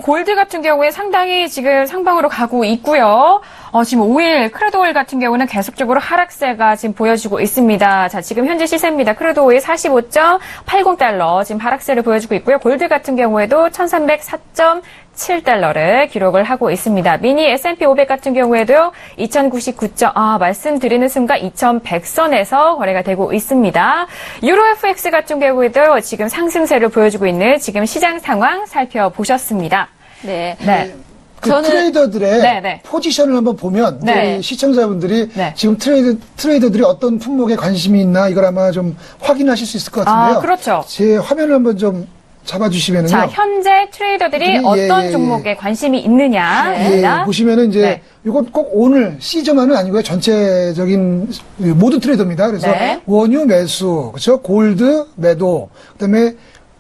골드 같은 경우에 상당히 지금 상방으로 가고 있고요. 지금 오일, 크루드 오일 같은 경우는 계속적으로 하락세가 지금 보여지고 있습니다. 자, 지금 현재 시세입니다. 크루드 오일 45.80달러 지금 하락세를 보여주고 있고요. 골드 같은 경우에도 1304.7달러를 기록을 하고 있습니다. 미니 S&P 500 같은 경우에도요, 2099점, 말씀드리는 순간 2100선에서 거래가 되고 있습니다. 유로 FX 같은 경우에도 지금 상승세를 보여주고 있는 지금 시장 상황 살펴보셨습니다. 네. 네. 그 저는- 트레이더들의 네. 포지션을 한번 보면 네. 우리 시청자분들이 네. 지금 트레이더들이 어떤 품목에 관심이 있나 이걸 아마 좀 확인하실 수 있을 것 같은데요. 그렇죠. 제 화면을 한번 좀 잡아주시면은요. 자, 현재 트레이더들이 어떤 종목에 관심이 있느냐. 보시면은 이제 이건 꼭 오늘 시저만은 아니고요. 전체적인 모든 트레이더입니다. 그래서 원유 매수, 그렇죠? 골드 매도, 그다음에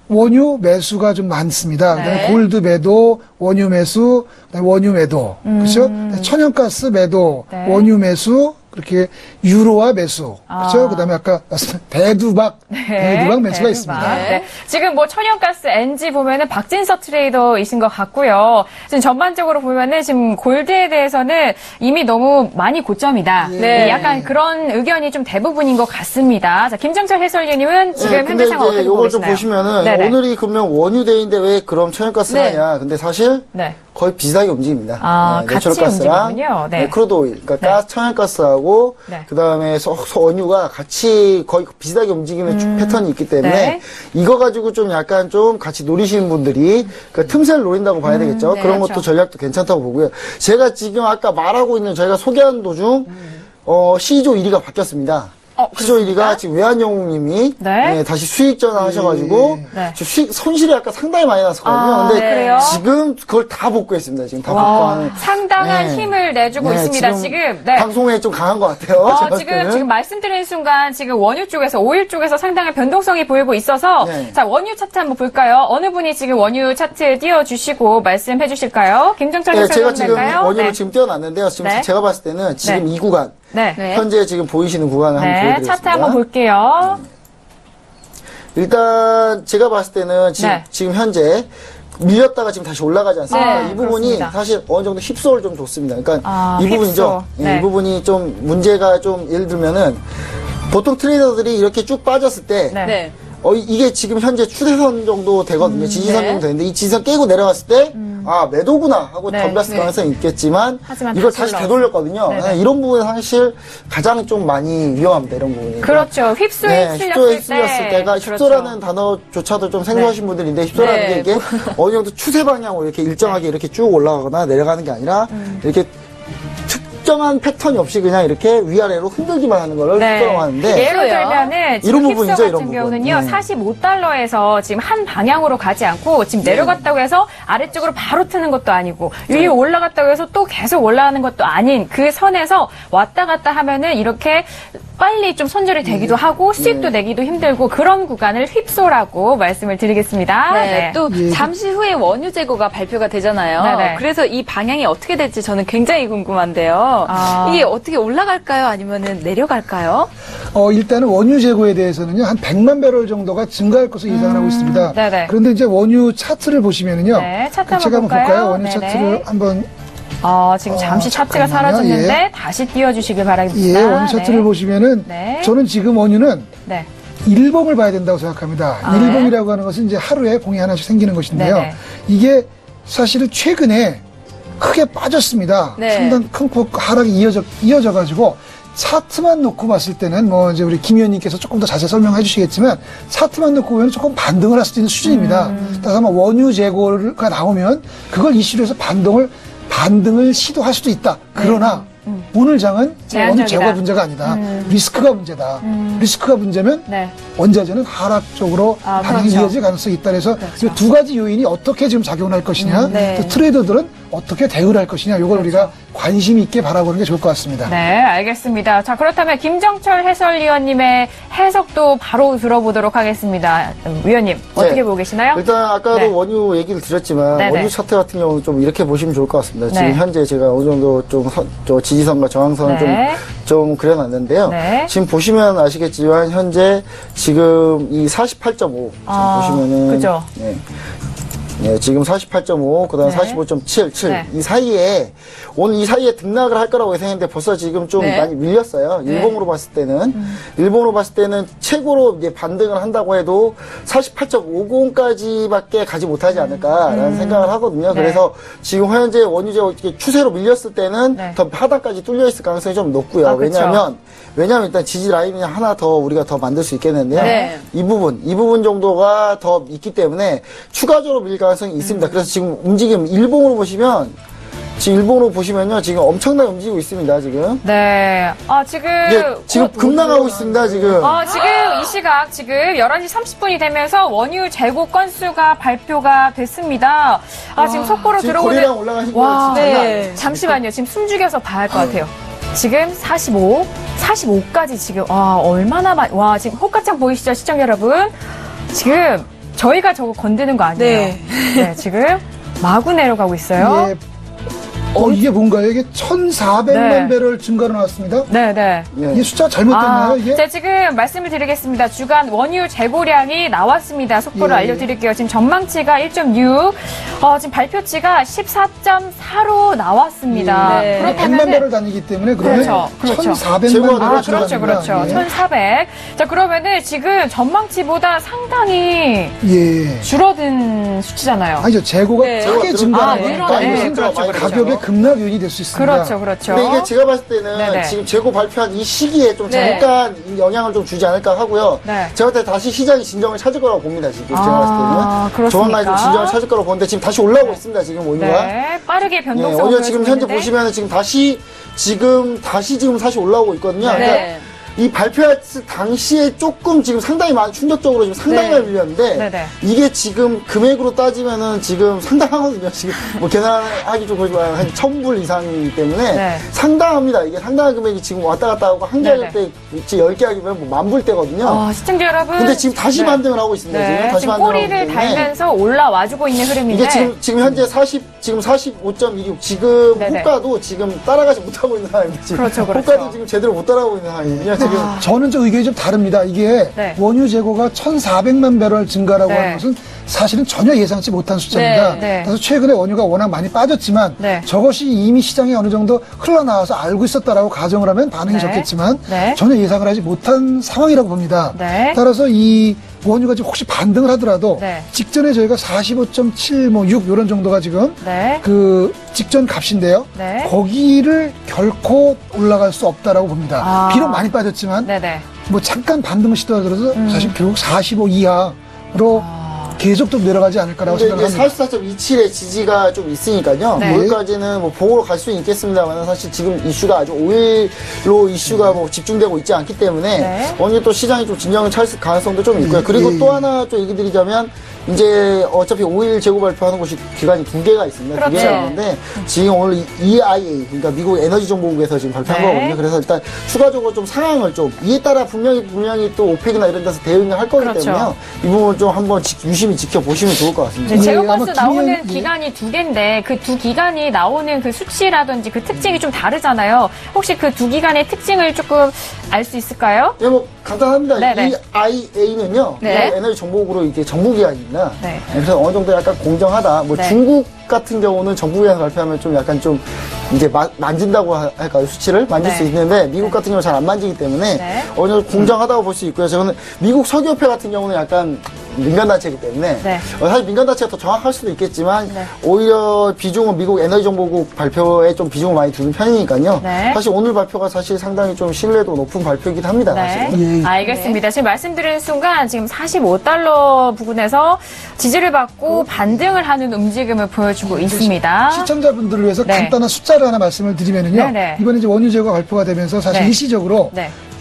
원유 매수가 좀 많습니다. 그다음에 골드 매도, 원유 매수, 그다음에 원유 매도, 그렇죠? 천연가스 매도, 원유 매수, 그렇게 유로화 매수, 그렇죠? 그다음에 아까 말씀드린 대두박 매수가 있습니다. 네. 지금 뭐 천연가스 NG 보면은 박진서 트레이더이신 것 같고요. 지금 전반적으로 보면은 지금 골드에 대해서는 이미 너무 많이 고점이다. 약간 그런 의견이 좀 대부분인 것 같습니다. 자, 김정철 해설위원님은 지금 현재 상황 어떻게 보고 계시나요? 이걸 좀 보시면은 오늘이 그러면 원유데이인데 왜 그럼 천연가스 하냐? 근데 사실 거의 비슷하게 움직입니다. 같이 움직이군요. 크루드 오일, 그러니까 천연가스하고 그다음에 원유가 같이 거의 비슷하게 움직이는 패턴이 있기 때문에 이거 가지고 좀 약간 좀 같이 노리시는 분들이 그 틈새를 노린다고 봐야 되겠죠. 그런 것도 전략도 괜찮다고 보고요. 제가 지금 아까 말하고 있는 저희가 소개하는 도중 C조 1위가 바뀌었습니다. C조 1위가 지금 외환영웅님이 다시 수익 전환하셔가지고 수익 손실이 아까 상당히 많이 났었거든요. 근데 지금 그걸 다 복구했습니다. 지금 다 복구하는 상당한 힘을 내주고 있습니다. 지금 방송에 좀 강한 것 같아요. 지금 말씀드리는 순간 지금 원유 쪽에서 오일 쪽에서 상당한 변동성이 보이고 있어서 자 원유 차트 한번 볼까요? 어느 분이 지금 원유 차트 띄워주시고 말씀해 주실까요? 김정철 해설위원 제가 지금 원유를 지금 띄워놨는데요. 지금 제가 봤을 때는 지금 이 구간 현재 지금 보이시는 구간을 한번 보여드리겠습니다. 차트 한번 볼게요. 일단 제가 봤을 때는 지금 현재 밀렸다가 지금 다시 올라가지 않습니까? 이 부분이 그렇습니다. 사실 어느 정도 힙소를 좀 줬습니다. 그러니까 이 부분이죠. 이 부분이 좀 문제가 좀 예를 들면은 보통 트레이더들이 이렇게 쭉 빠졌을 때 이게 지금 현재 추세선 정도 되거든요. 지지선 정도 되는데 이 지지선 깨고 내려갔을 때 매도구나 하고 덤볐을 가능성이 있겠지만 이걸 다시 되돌렸거든요. 이런 부분은 사실 가장 좀 많이 위험합니다. 이런 부분이. 그렇죠. 휩쓸렸을 때가 휩소라는 단어조차도 좀 생소하신 분들인데 휩소라는 게 이게 어느 정도 추세 방향으로 이렇게 일정하게 이렇게 쭉 올라가거나 내려가는 게 아니라 이렇게 특정한 패턴이 없이 그냥 이렇게 위아래로 흔들기만 하는 걸 휩소라고 하는데 예를 들면은 지금 이런 부분이죠, 휩소 이런 같은 부분. 경우는요 45달러에서 지금 한 방향으로 가지 않고 지금 내려갔다고 해서 아래쪽으로 바로 트는 것도 아니고 위에 올라갔다고 해서 또 계속 올라가는 것도 아닌 그 선에서 왔다 갔다 하면은 이렇게 빨리 좀 손절이 되기도 하고 수익도 내기도 힘들고 그런 구간을 휩소라고 말씀을 드리겠습니다. 또 잠시 후에 원유 재고가 발표가 되잖아요. 그래서 이 방향이 어떻게 될지 저는 굉장히 궁금한데요. 이게 어떻게 올라갈까요? 아니면 내려갈까요? 일단은 원유 재고에 대해서는요, 한 100만 배럴 정도가 증가할 것으로 예상을 하고 있습니다. 그런데 이제 원유 차트를 보시면은요. 차트 제가 한번 한번 볼까요? 원유 차트를 한번. 지금 잠시 차트가 사라졌는데 다시 띄워주시길 바랍니다. 원유 차트를 보시면은 저는 지금 원유는 일봉을 봐야 된다고 생각합니다. 일봉이라고 하는 것은 이제 하루에 봉이 하나씩 생기는 것인데요. 이게 사실은 최근에 크게 빠졌습니다. 상당히 큰 하락이 이어져가지고 차트만 놓고 봤을 때는 뭐 이제 우리 김 의원님께서 조금 더 자세히 설명해 주시겠지만 차트만 놓고 보면 조금 반등을 할 수도 있는 수준입니다. 따라서 아마 원유 재고가 나오면 그걸 이슈로 해서 반등을 시도할 수도 있다. 그러나 오늘 장은 원유 재고가 문제가 아니다. 리스크가 문제다. 리스크가 문제면 원자재는 하락 쪽으로 반응이 이어질 가능성이 있다. 그래서 이 두 가지 요인이 어떻게 지금 작용을 할 것이냐, 또 트레이더들은 어떻게 대응을 할 것이냐, 이걸 우리가 관심 있게 바라보는 게 좋을 것 같습니다. 네, 알겠습니다. 자, 그렇다면 김정철 해설위원님의 해석도 바로 들어보도록 하겠습니다. 위원님, 어떻게 보고 계시나요? 일단 아까도 원유 얘기를 드렸지만 원유 차트 같은 경우는 좀 이렇게 보시면 좋을 것 같습니다. 지금 현재 제가 어느 정도 좀 지지선과 저항선을 좀 그려놨는데요. 지금 보시면 아시겠지만 현재 지금 이 48.5 보시면은 그죠? 지금 48.5, 그 다음 45.77. 이 사이에, 오늘 이 사이에 등락을 할 거라고 예상했는데 벌써 지금 좀 많이 밀렸어요. 일봉으로 봤을 때는. 일봉으로 봤을 때는 최고로 이제 반등을 한다고 해도 48.50까지밖에 가지 못하지 않을까라는 생각을 하거든요. 그래서 지금 현재 원유재 추세로 밀렸을 때는 더 하단까지 뚫려 있을 가능성이 좀 높고요. 왜냐하면 일단 지지 라인이 하나 더 우리가 더 만들 수 있겠는데요. 이 부분 정도가 더 있기 때문에 추가적으로 밀 가능성이 있습니다. 그래서 지금 움직임 일봉으로 보시면 지금 일본으로 보시면요. 지금 엄청나게 움직이고 있습니다, 지금. 네. 지금. 지금 급락하고 있습니다, 지금. 지금 이 시각, 지금 11시 30분이 되면서 원유 재고 건수가 발표가 됐습니다. 지금 속보로 지금 들어오는. 거리랑 올라가신 거예요, 진짜. 네. 잠시만요. 지금 숨 죽여서 봐야 할 것 같아요. 지금 45까지 지금, 얼마나 지금 호가창 보이시죠, 시청자 여러분? 지금 저희가 저거 건드는 거 아니에요. 네, 지금 마구 내려가고 있어요. 예. 이게 뭔가요? 이게 1,400만 배럴 증가로 나왔습니다. 네. 이 숫자 잘못됐나요, 이게? 자, 지금 말씀을 드리겠습니다. 주간 원유 재고량이 나왔습니다. 속보를 알려드릴게요. 지금 전망치가 1.6, 지금 발표치가 14.4로 나왔습니다. 네. 100만 배럴 다니기 때문에 그러면 그렇죠. 1,400만 배럴 증가합니다. 그렇죠. 예. 1,400. 자, 그러면은 지금 전망치보다 상당히 예. 줄어든 수치잖아요. 아니죠. 재고가 크게 증가하는 거니까 네, 이것은 그렇죠. 가격의 급락 요인이 될 수 있습니다. 그렇죠. 근데 이게 제가 봤을 때는 네네. 지금 재고 발표한 이 시기에 좀 잠깐 영향을 좀 주지 않을까 하고요. 네. 제가 봤을 때 다시 시장이 진정을 찾을 거라고 봅니다, 지금. 제가 봤을 때는. 그렇습니까? 조만간에 좀 진정을 찾을 거라고 보는데 지금 다시 올라오고 있습니다, 지금 원유가. 네, 빠르게 변동성을 원유가 지금 현재 보여주고 보시면 지금 다시 다시 올라오고 있거든요. 네. 그러니까 이 발표했을 당시에 조금 지금 상당히 많이 충격적으로 지금 상당히 많이 밀렸는데 네네. 이게 지금 금액으로 따지면은 지금 상당하거든요. 지금 뭐 계산하기 좀 그렇지만 한 1,000불 이상이기 때문에 네. 상당합니다. 이게 상당한 금액이 지금 왔다 갔다 하고 한 개 할 때 10개 하기면 뭐 10,000불 대거든요. 시청자 여러분. 근데 지금 다시 반등을 하고 있습니다. 지금 다시 지금 반등을 꼬리를 하고 있기 때문에 달면서 올라와주고 있는 흐름인데. 이게 지금 현재 45.26 지금 네네. 호가도 지금 따라가지 못하고 있는 상황입니다. 지금 그렇죠. 호가도 지금 제대로 못 따라가고 있는 상황이거든요. 지금 저는 좀 의견이 좀 다릅니다. 이게 원유 재고가 1,400만 배럴 증가라고 하는 것은 사실은 전혀 예상치 못한 숫자입니다. 그래서 최근에 원유가 워낙 많이 빠졌지만 저것이 이미 시장에 어느 정도 흘러나와서 알고 있었다라고 가정을 하면 반응이 적겠지만 전혀 예상을 하지 못한 상황이라고 봅니다. 따라서 이 원유가 지금 혹시 반등을 하더라도 직전에 저희가 45.7, 뭐 6 이런 정도가 지금 그 직전 값인데요. 거기를 결코 올라갈 수 없다라고 봅니다. 비록 많이 빠졌지만 뭐 잠깐 반등을 시도하더라도 사실 결국 45 이하로 계속 좀 내려가지 않을까라고 생각합니다. 44.27의 지지가 좀 있으니까요. 거기까지는 뭐 보고로 갈 수는 있겠습니다만 사실 지금 이슈가 아주 5일로 이슈가 뭐 집중되고 있지 않기 때문에 원유 또 시장이 좀 진정을 찾을 가능성도 좀 있고요. 그리고 또 하나 좀 얘기 드리자면 이제 어차피 5일 재고 발표하는 곳이 기관이 2개가 있습니다. 2개가 있는데 지금 오늘 EIA 그러니까 미국 에너지 정보국에서 지금 발표한 거거든요. 그래서 일단 추가적으로 좀 상황을 좀 이에 따라 분명히 또 오펙이나 이런 데서 대응을 할 거기 때문에요. 이 부분을 좀 한번 유심히 지켜보시면 좋을 것 같습니다. 재고 건수 나오는 기간이 2개인데 그 두 기간이 나오는 그 수치라든지 그 특징이 좀 다르잖아요. 혹시 그 두 기간의 특징을 조금 알 수 있을까요? 네, 뭐 간단합니다. EIA는요, 에너지 정보국으로 이게 정부기관입니다. 그래서 어느 정도 약간 공정하다. 뭐 중국 같은 경우는 정부에서 발표하면 좀 약간 좀 이제 만진다고 할까요? 수치를 만질 수 있는데 미국 같은 경우는 잘 안 만지기 때문에 어느 정도 공정하다고 볼 수 있고요. 저는 미국 석유협회 같은 경우는 약간 민간단체이기 때문에 사실 민간단체가 더 정확할 수도 있겠지만 오히려 비중은 미국 에너지정보국 발표에 좀 비중을 많이 두는 편이니까요. 사실 오늘 발표가 사실 상당히 좀 신뢰도 높은 발표이긴 합니다. 사실은. 알겠습니다. 지금 말씀드리는 순간 지금 45달러 부근에서 지지를 받고 반등을 하는 움직임을 보여주고 있습니다. 시청자분들을 위해서 간단한 숫자를 하나 말씀을 드리면은요. 이번에 이제 원유 재고가 발표가 되면서 사실 일시적으로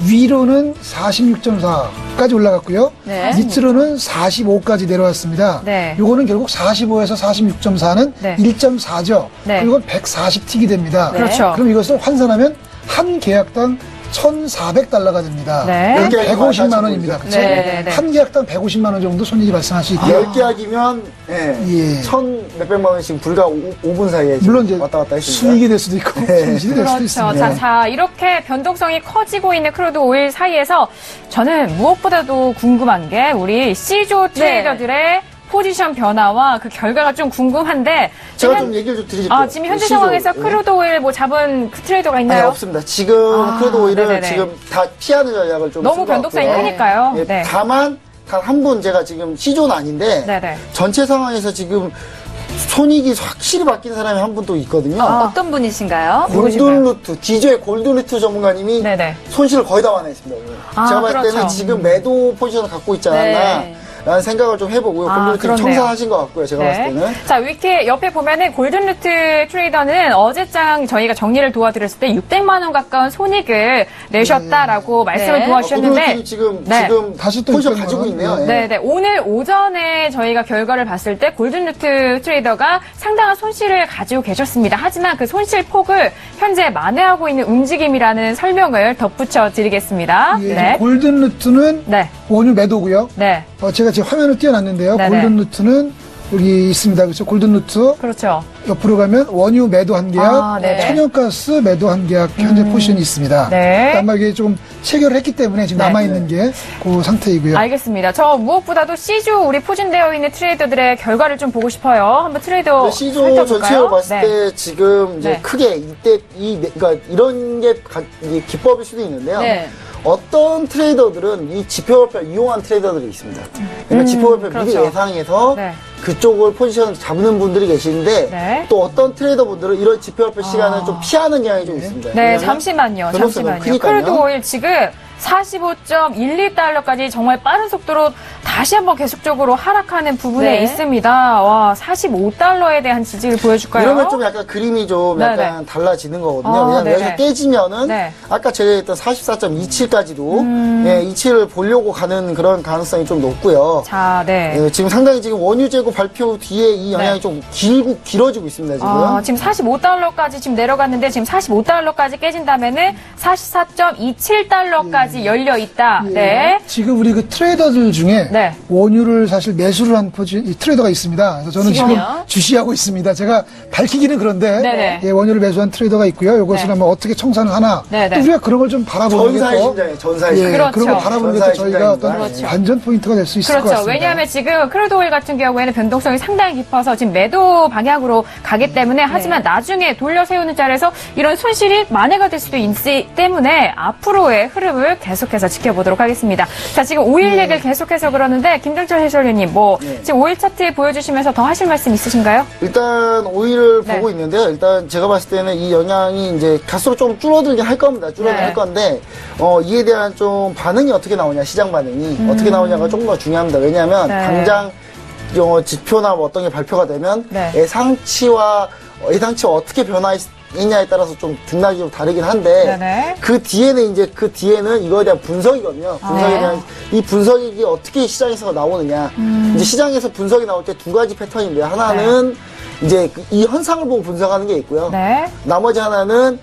위로는 46.4까지 올라갔고요. 밑으로는 45까지 내려왔습니다. 요거는 결국 45에서 46.4는 1.4죠. 그리고 140틱이 됩니다. 그럼 이것을 환산하면 한 계약당 1,400달러가 됩니다. 150만 원입니다. 그렇죠? 한 계약당 150만 원 정도 손익이 발생할 수 있고요. 10계약이면 1,000 몇백만 원씩 불과 5분 사이에 물론 이제 왔다 갔다 했습니다. 수익이 될 수도 있고 손실이 될 수도 있습니다. 자, 이렇게 변동성이 커지고 있는 크루드 오일 사이에서 저는 무엇보다도 궁금한 게 우리 C조 트레이더들의 포지션 변화와 그 결과가 좀 궁금한데 제가 좀 얘기를 좀 드릴게요. 지금 현재 상황에서 크루드 오일 뭐 잡은 그 트레이더가 있나요? 아니, 없습니다. 지금 크루드 오일을 지금 다 피하는 전략을 좀 너무 변동성이 크니까요. 다만 단 한 분 제가 지금 C조는 아닌데 전체 상황에서 지금 손익이 확실히 바뀐 사람이 한 분 또 있거든요. 어떤 분이신가요? 골든루트, D조의 골든루트 전문가님이 손실을 거의 다 완화했습니다. 오늘. 제가 봤을 때는 지금 매도 포지션을 갖고 있지 않았나. 라는 생각을 좀 해보고요. 골든루트 청산하신 것 같고요. 제가 봤을 때는. 자, 이렇게 옆에 보면은 골든루트 트레이더는 어제장 저희가 정리를 도와드렸을 때 600만 원 가까운 손익을 내셨다라고 말씀을 도와주셨는데 지금 다시 또 포지션 가지고 있네요. 네. 오늘 오전에 저희가 결과를 봤을 때 골든루트 트레이더가 상당한 손실을 가지고 계셨습니다. 하지만 그 손실 폭을 현재 만회하고 있는 움직임이라는 설명을 덧붙여 드리겠습니다. 예, 골든루트는 원유 매도고요. 제가 지금 화면을 띄워놨는데요. 골든루트는 여기 있습니다. 그렇죠? 골든루트. 그렇죠. 옆으로 가면 원유 매도 한 계약, 천연가스 매도 한 계약 현재 포지션이 있습니다. 아마 이게 좀 체결을 했기 때문에 지금 남아있는 게 그 상태이고요. 알겠습니다. 저 무엇보다도 C조 우리 포진되어 있는 트레이더들의 결과를 좀 보고 싶어요. 한번 트레이더 C조 전체로 봤을 때 지금 이제 크게 이때 그러니까 이런 게 기법일 수도 있는데요. 어떤 트레이더들은 이 지표별표 이용한 트레이더들이 있습니다. 그러니까 지표별표 미리 예상해서 그쪽을 포지션 잡는 분들이 계시는데 또 어떤 트레이더분들은 이런 지표별표 시간을 좀 피하는 경향이 좀 있습니다. 잠시만요. 크루드 오일 지금 45.12달러까지 정말 빠른 속도로 다시 한번 계속적으로 하락하는 부분에 있습니다. 와, 45달러에 대한 지지를 보여줄까요? 이러면 좀 약간 그림이 좀 약간 달라지는 거거든요. 왜냐면 여기서 깨지면은 아까 제가 했던 44.27까지도 27을 보려고 가는 그런 가능성이 좀 높고요. 지금 상당히 지금 원유 재고 발표 뒤에 이 영향이 좀 길어지고 있습니다. 지금. 지금 45달러까지 지금 내려갔는데 지금 45달러까지 깨진다면은 44.27달러까지 열려 있다. 지금 우리 그 트레이더들 중에 원유를 사실 매수를 한 트레이더가 있습니다. 그래서 저는 지금 주시하고 있습니다. 제가 밝히기는 그런데 원유를 매수한 트레이더가 있고요. 이것을 한번 어떻게 청산을 하나. 또 우리가 그런 걸 좀 바라보는 게 전사의 심장이에요. 그런 걸 바라보는 게 또 저희가 어떤 관전 포인트가 될 수 있을 것 같습니다. 왜냐하면 지금 크루드 오일 같은 경우에는 변동성이 상당히 깊어서 지금 매도 방향으로 가기 때문에 하지만 나중에 돌려 세우는 자리에서 이런 손실이 만회가 될 수도 있기 때문에 앞으로의 흐름을 계속해서 지켜보도록 하겠습니다. 자, 지금 오일 얘기를 계속해서 그러는데 김정철 해설위원님 지금 오일 차트 보여주시면서 더 하실 말씀 있으신가요? 일단 오일을 보고 있는데요. 일단 제가 봤을 때는 이 영향이 이제 갈수록 좀 줄어들긴 할 겁니다. 할 건데 이에 대한 좀 반응이 어떻게 나오냐, 시장 반응이 어떻게 나오냐가 조금 더 중요합니다. 왜냐하면 당장 지표나 뭐 어떤 게 발표가 되면 예상치와 어떻게 변화했냐에 따라서 좀 등락이 좀 다르긴 한데 그 뒤에는 이거에 대한 분석이거든요. 분석에 대한 이 분석이 어떻게 시장에서 나오느냐. 이제 시장에서 분석이 나올 때 두 가지 패턴인데요. 하나는 이제 이 현상을 보고 분석하는 게 있고요. 나머지 하나는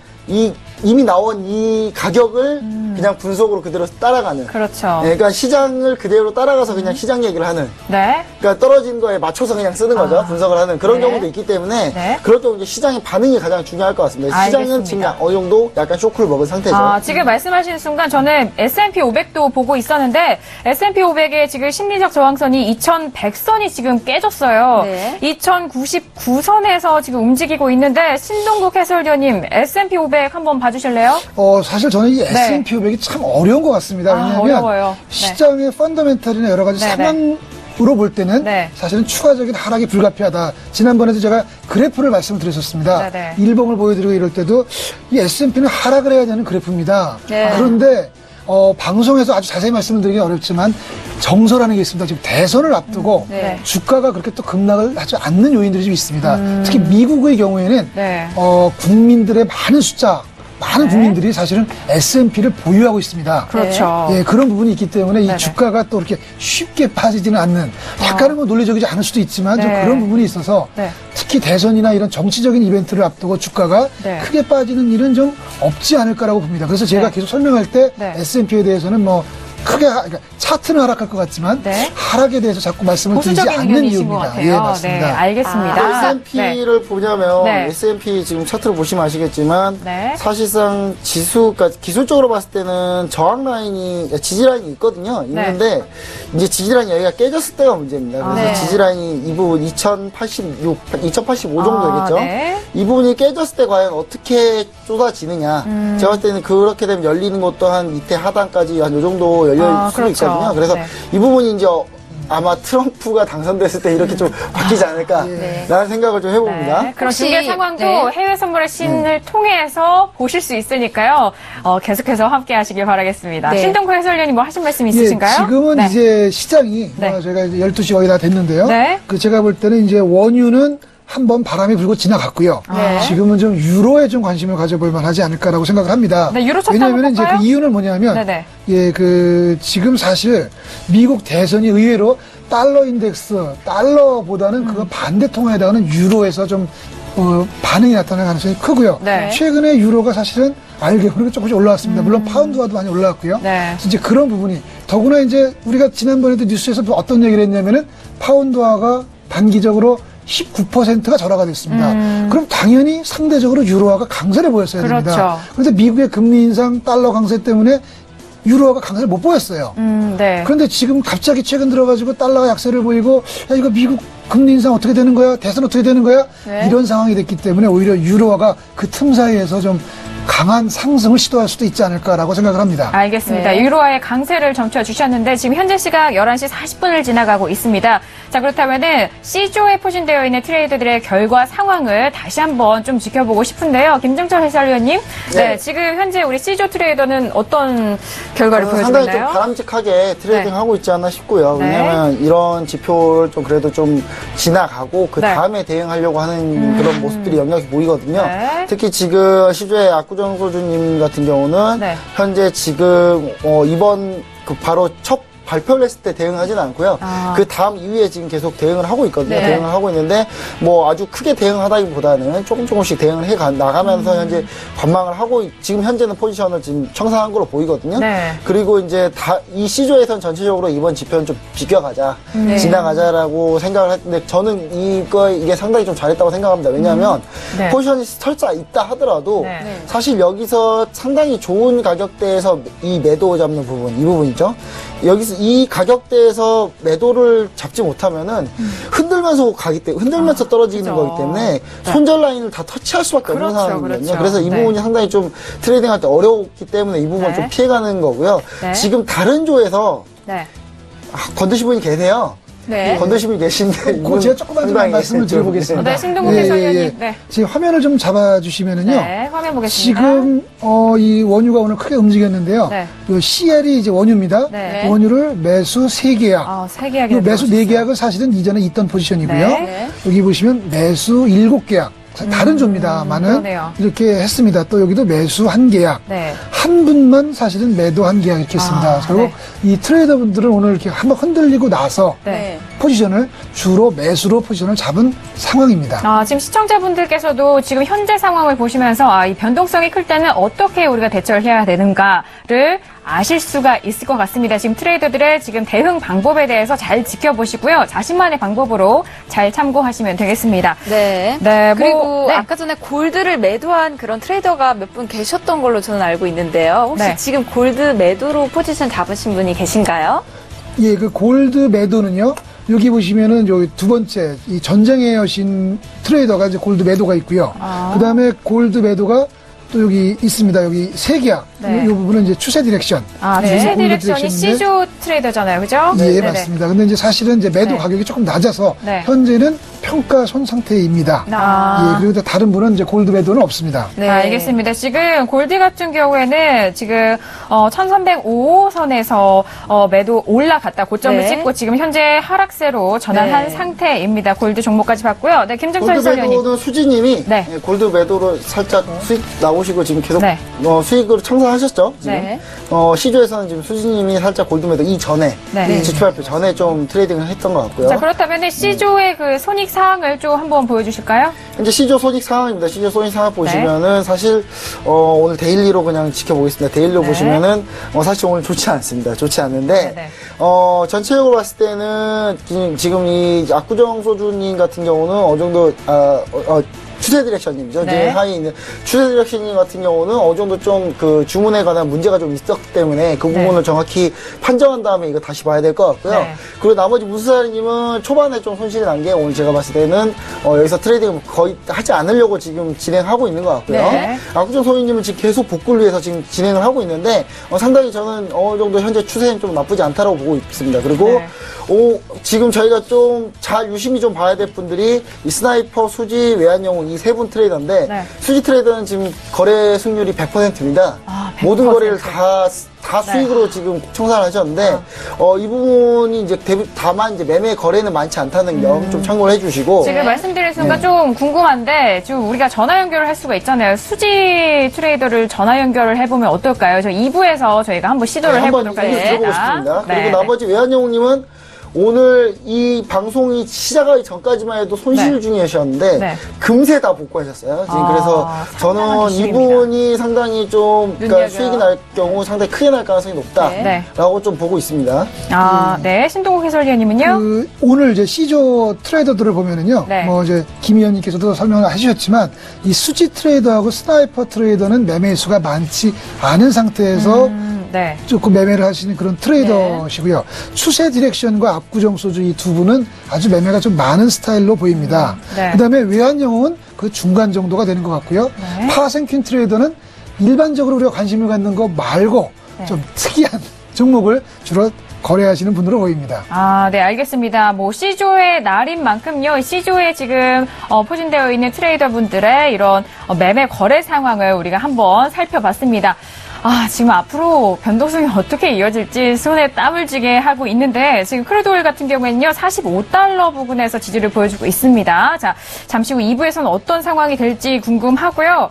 이미 나온 이 가격을 그냥 분석으로 그대로 따라가는. 그러니까 시장을 그대로 따라가서 그냥 시장 얘기를 하는. 그러니까 떨어진 거에 맞춰서 그냥 쓰는 거죠. 분석을 하는 그런 경우도 있기 때문에 그럴 때 이제 시장의 반응이 가장 중요할 것 같습니다. 시장은 지금 어느 정도 약간 쇼크를 먹은 상태죠. 지금 말씀하시는 순간 저는 S&P 500도 보고 있었는데 S&P 500의 지금 심리적 저항선이 2100선이 지금 깨졌어요. 2099선에서 지금 움직이고 있는데 신동국 해설위원님 S&P 500 한번 봐주실래요? 사실 저는 이 S&P 500이 참 어려운 것 같습니다. 왜냐하면 어려워요. 시장의 펀더멘털이나 여러 가지 상황으로 볼 때는 사실은 추가적인 하락이 불가피하다. 지난번에도 제가 그래프를 말씀을 드렸었습니다. 일봉을 보여드리고 이럴 때도 이 S&P는 하락을 해야 되는 그래프입니다. 그런데 방송에서 아주 자세히 말씀을 드리기 어렵지만 정서라는 게 있습니다. 지금 대선을 앞두고 주가가 그렇게 또 급락을 하지 않는 요인들이 좀 있습니다. 특히 미국의 경우에는 국민들의 많은 국민들이 사실은 S&P를 보유하고 있습니다. 그런 부분이 있기 때문에 이 주가가 또 이렇게 쉽게 빠지지는 않는, 약간은 뭐 논리적이지 않을 수도 있지만 좀 그런 부분이 있어서 특히 대선이나 이런 정치적인 이벤트를 앞두고 주가가 크게 빠지는 일은 좀 없지 않을까라고 봅니다. 그래서 제가 계속 설명할 때 S&P에 대해서는 크게 그러니까 차트는 하락할 것 같지만 하락에 대해서 자꾸 말씀을 드리지 않는 이유입니다. 맞습니다. 알겠습니다. S&P를 보냐면 S&P 지금 차트를 보시면 아시겠지만 사실상 지수가 기술적으로 봤을 때는 저항 라인이 지지 라인이 있거든요. 있는데 이제 지지 라인 여기가 깨졌을 때가 문제입니다. 그래서 지지 라인이 이 부분 2085 정도 되겠죠. 이 부분이 깨졌을 때 과연 어떻게 쏟아지느냐. 제가 봤을 때는 그렇게 되면 열리는 것도 한 밑에 하단까지 한 요 정도 열릴 수도 있거든요. 그래서 이 부분이 이제 아마 트럼프가 당선됐을 때 이렇게 좀 바뀌지 않을까라는 생각을 좀 해봅니다. 네. 그런 중계 상황도 네. 해외 선물의 신을 통해서 보실 수 있으니까요. 계속해서 함께 하시길 바라겠습니다. 네. 신동구 해설위원님 뭐 하실 말씀 있으신가요? 지금은 네. 이제 시장이 네. 저희가 이제 12시 거의 다 됐는데요. 네. 제가 볼 때는 이제 원유는 한번 바람이 불고 지나갔고요. 네. 지금은 좀 유로에 좀 관심을 가져볼 만하지 않을까라고 생각을 합니다. 네, 유로 쳤다 왜냐하면 이제 볼까요? 그 이유는 뭐냐면 네네. 지금 사실 미국 대선이 의외로 달러 인덱스, 달러보다는 그거 반대 통화에다가는 유로에서 좀 반응이 나타나는 가능성이 크고요. 네. 최근에 유로가 사실은 알게 모르게 조금씩 올라왔습니다. 물론 파운드와도 많이 올라왔고요. 네. 이제 그런 부분이 더구나 이제 우리가 지난번에도 뉴스에서 어떤 얘기를 했냐면은 파운드화가 단기적으로 19%가 절하가 됐습니다. 그럼 당연히 상대적으로 유로화가 강세를 보였어야 됩니다. 그렇죠. 그런데 미국의 금리 인상, 달러 강세 때문에 유로화가 강세를 못 보였어요. 네. 그런데 지금 갑자기 최근 들어가지고 달러가 약세를 보이고 야 이거 미국 금리 인상 어떻게 되는 거야? 대선 어떻게 되는 거야? 네. 이런 상황이 됐기 때문에 오히려 유로화가 그 틈 사이에서 좀 강한 상승을 시도할 수도 있지 않을까라고 생각을 합니다. 알겠습니다. 네. 유로화의 강세를 점쳐 주셨는데 지금 현재 시각 11시 40분을 지나가고 있습니다. 자, 그렇다면은 C조에 포진되어 있는 트레이드들의 결과 상황을 다시 한번 좀 지켜보고 싶은데요. 김정철 해설위원님, 네, 지금 현재 우리 C조 트레이더는 어떤 결과를 보여주고 상당히 좀 있나요? 바람직하게 트레이딩하고 있지 않나 싶고요. 네. 왜냐하면 이런 지표를 좀 그래도 좀 지나가고 그 네. 다음에 대응하려고 하는 그런 모습들이 역력이 보이거든요. 네. 특히 지금 시조의 압구정 소주님 같은 경우는 네. 현재 지금 이번 그 바로 첫 발표를 했을 때 대응하지는 않고요. 그 다음 이후에 지금 계속 대응을 하고 있거든요. 네. 대응을 하고 있는데 뭐 아주 크게 대응하다기보다는 조금씩 대응을 해 나가면서 현재 관망을 하고 지금 현재는 포지션을 지금 청산한 걸로 보이거든요. 네. 그리고 이제 이 시조에선 전체적으로 이번 지표는 좀 비껴가자, 지나가자라고 생각을 했는데 저는 이게 상당히 좀 잘했다고 생각합니다. 왜냐하면 네. 포지션이 설사 있다 하더라도 네. 사실 여기서 상당히 좋은 가격대에서 이 매도 잡는 부분, 이 부분이죠. 여기서 이 가격대에서 매도를 잡지 못하면은 흔들면서 떨어지는 그죠. 거기 때문에 손절 라인을 다 터치할 수밖에 없는 그렇죠, 상황이거든요. 그렇죠. 그래서 이 네. 부분이 상당히 좀 트레이딩할 때 어려웠기 때문에 이 부분을 네. 좀 피해가는 거고요. 네. 지금 다른 조에서 네. 건드신 분이 계세요. 네. 건드신 분이 계신데 그 제가 조금만 좀 말씀을 드려보겠습니다. 네, 신동국 해설위원님. 네. 지금 화면을 좀 잡아주시면은요. 네, 화면 보겠습니다. 지금 이 원유가 오늘 크게 움직였는데요. 네. 요 CL이 이제 원유입니다. 네. 원유를 매수 3계약. 세 계약이 요 매수 4계약은 사실은 이전에 있던 포지션이고요. 네. 여기 보시면 매수 7계약. 다른 조입니다만은 그러네요. 이렇게 했습니다. 또 여기도 매수 1계약. 네. 한 분만 사실은 매도 1계약 이렇게 했습니다. 결국 이 트레이더분들은 오늘 이렇게 한번 흔들리고 나서 네. 포지션을 주로 매수로 포지션을 잡은 상황입니다. 지금 시청자분들께서도 지금 현재 상황을 보시면서 이 변동성이 클 때는 어떻게 우리가 대처를 해야 되는가를 아실 수가 있을 것 같습니다. 지금 트레이더들의 지금 대응 방법에 대해서 잘 지켜보시고요. 자신만의 방법으로 잘 참고하시면 되겠습니다. 네. 네, 그리고 네. 아까 전에 골드를 매도한 그런 트레이더가 몇 분 계셨던 걸로 저는 알고 있는데요. 혹시 네. 지금 골드 매도로 포지션 잡으신 분이 계신가요? 예, 그 골드 매도는요. 여기 보시면은 여기 두 번째 이 전쟁의 여신 트레이더가 이제 골드 매도가 있고요. 그 다음에 골드 매도가 또 여기 있습니다. 여기 3계약. 네. 이 부분은 이제 추세 디렉션. 추세 골드 디렉션이 C조 트레이더잖아요. 그죠? 예, 네네. 맞습니다. 근데 이제 사실은 이제 매도 네. 가격이 조금 낮아서 네. 현재는 평가손 상태입니다. 예, 그리고 다른 분은 이제 골드 매도는 없습니다. 네. 알겠습니다. 지금 골드 같은 경우에는 지금 1305선에서 매도 올라갔다 고점을 네. 찍고 지금 현재 하락세로 전환한 네. 상태입니다. 골드 종목까지 봤고요. 네, 김정철 골드 해설위원님. 매도는 수지님이 네. 골드 매도로 살짝 수익 나오시고 지금 계속 네. 수익으로 청산하셨죠? 지금 네. 시조에서는 지금 수지님이 살짝 골드 매도 이전에 네. 지출 발표 전에 좀 트레이딩을 했던 것 같고요. 자, 그렇다면 C조의 그 손익 사항을 좀 한번 보여주실까요? 현재 시조 손익 상황입니다. 시조 손익 상황 보시면은 사실 오늘 데일리로 그냥 지켜보겠습니다. 데일리로 네. 보시면은 사실 오늘 좋지 않습니다. 좋지 않는데 네. 전체적으로 봤을 때는 지금 이 압구정 소주님 같은 경우는 어느 정도 추세 디렉션님이죠. 네. 제 하위에 있는 추세 디렉션님 같은 경우는 어느 정도 좀 그 주문에 관한 문제가 좀 있었기 때문에 그 부분을 정확히 판정한 다음에 이거 다시 봐야 될 것 같고요. 네. 그리고 나머지 무스사리님은 초반에 좀 손실이 난 게 오늘 제가 봤을 때는 여기서 트레이딩을 거의 하지 않으려고 지금 진행하고 있는 것 같고요. 네. 압구정 소유님은 지금 계속 복구를 위해서 지금 진행을 하고 있는데 상당히 저는 어느 정도 현재 추세는 좀 나쁘지 않다고 보고 있습니다. 그리고 지금 저희가 좀 잘 유심히 좀 봐야 될 분들이 이 스나이퍼, 수지, 외환영웅 이 세 분 트레이더인데 네. 수지 트레이더는 지금 거래 승률이 100%입니다. 100%. 모든 거래를 다 수익으로 지금 청산을 하셨는데 이 부분이 이제 다만 이제 매매 거래는 많지 않다는 점 좀 참고를 해주시고 지금 말씀드린 순간 좀 궁금한데 지금 우리가 전화 연결을 할 수가 있잖아요. 수지 트레이더를 전화 연결을 해보면 어떨까요? 저 2부에서 저희가 한번 시도를 해보도록 하겠습니다. 들어보고 싶습니다. 네. 그리고 나머지 외환영웅님은 오늘 이 방송이 시작하기 전까지만 해도 손실 중이셨는데 네. 금세 다 복구하셨어요. 지금 그래서 저는 이분이 상당히 좀 그러니까 수익이 날 경우 상당히 크게 날 가능성이 높다라고 좀 보고 있습니다. 네. 신동국 해설위원님은요? 오늘 이제 C조 트레이더들을 보면은요. 네. 뭐 이제 김 의원님께서도 설명을 해주셨지만 이 수지 트레이더하고 스나이퍼 트레이더는 매매 수가 많지 않은 상태에서 네. 조금 매매를 하시는 그런 트레이더시고요. 추세 디렉션과 압구정 소주 이 두 분은 아주 매매가 좀 많은 스타일로 보입니다. 네. 그다음에 외환영웅은 그 중간 정도가 되는 것 같고요. 파생퀸 트레이더는 일반적으로 우리가 관심을 갖는 거 말고 좀 특이한 종목을 주로 거래하시는 분으로 보입니다. 네, 알겠습니다. 뭐, C조의 날인 만큼요, C조에 지금, 포진되어 있는 트레이더 분들의 이런 매매 거래 상황을 우리가 한번 살펴봤습니다. 지금 앞으로 변동성이 어떻게 이어질지 손에 땀을 쥐게 하고 있는데 지금 크루드 오일 같은 경우에는요 45달러 부근에서 지지를 보여주고 있습니다. 자, 잠시 후 2부에서는 어떤 상황이 될지 궁금하고요.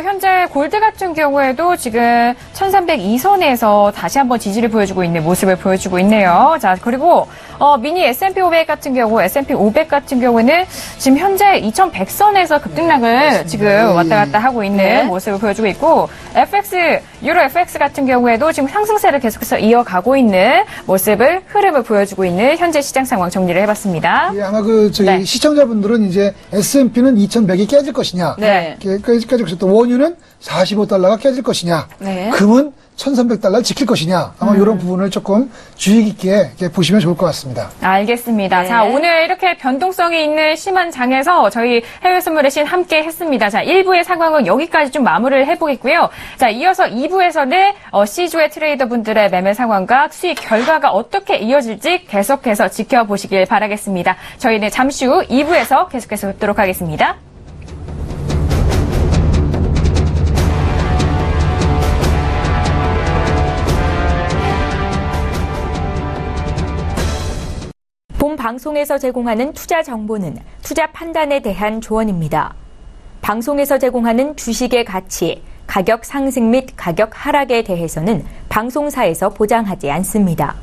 현재 골드 같은 경우에도 지금 1302선에서 다시 한번 지지를 보여주고 있는 모습을 보여주고 있네요. 자, 그리고 미니 S&P 500 같은 경우, S&P 500 같은 경우에는 지금 현재 2100선에서 급등락을 지금 왔다 갔다 하고 있는 모습을 보여주고 있고, 유로 FX 같은 경우에도 지금 상승세를 계속해서 이어가고 있는 흐름을 보여주고 있는 현재 시장 상황 정리를 해봤습니다. 아마 시청자분들은 이제 S&P는 2100이 깨질 것이냐, 깨질 것이냐, 또 원유는 45달러가 깨질 것이냐, 금은 1300달러를 지킬 것이냐, 아마 이런 부분을 조금 주의 깊게 이렇게 보시면 좋을 것 같습니다. 알겠습니다. 자, 오늘 이렇게 변동성이 있는 심한 장에서 저희 해외 선물의 신 함께 했습니다. 자, 1부의 상황은 여기까지 좀 마무리를 해보겠고요. 자, 이어서 2부에서는 C조의 트레이더 분들의 매매 상황과 수익 결과가 어떻게 이어질지 계속해서 지켜보시길 바라겠습니다. 저희는 잠시 후 2부에서 계속해서 뵙도록 하겠습니다. 본 방송에서 제공하는 투자 정보는 투자 판단에 대한 조언입니다. 방송에서 제공하는 주식의 가치, 가격 상승 및 가격 하락에 대해서는 방송사에서 보장하지 않습니다.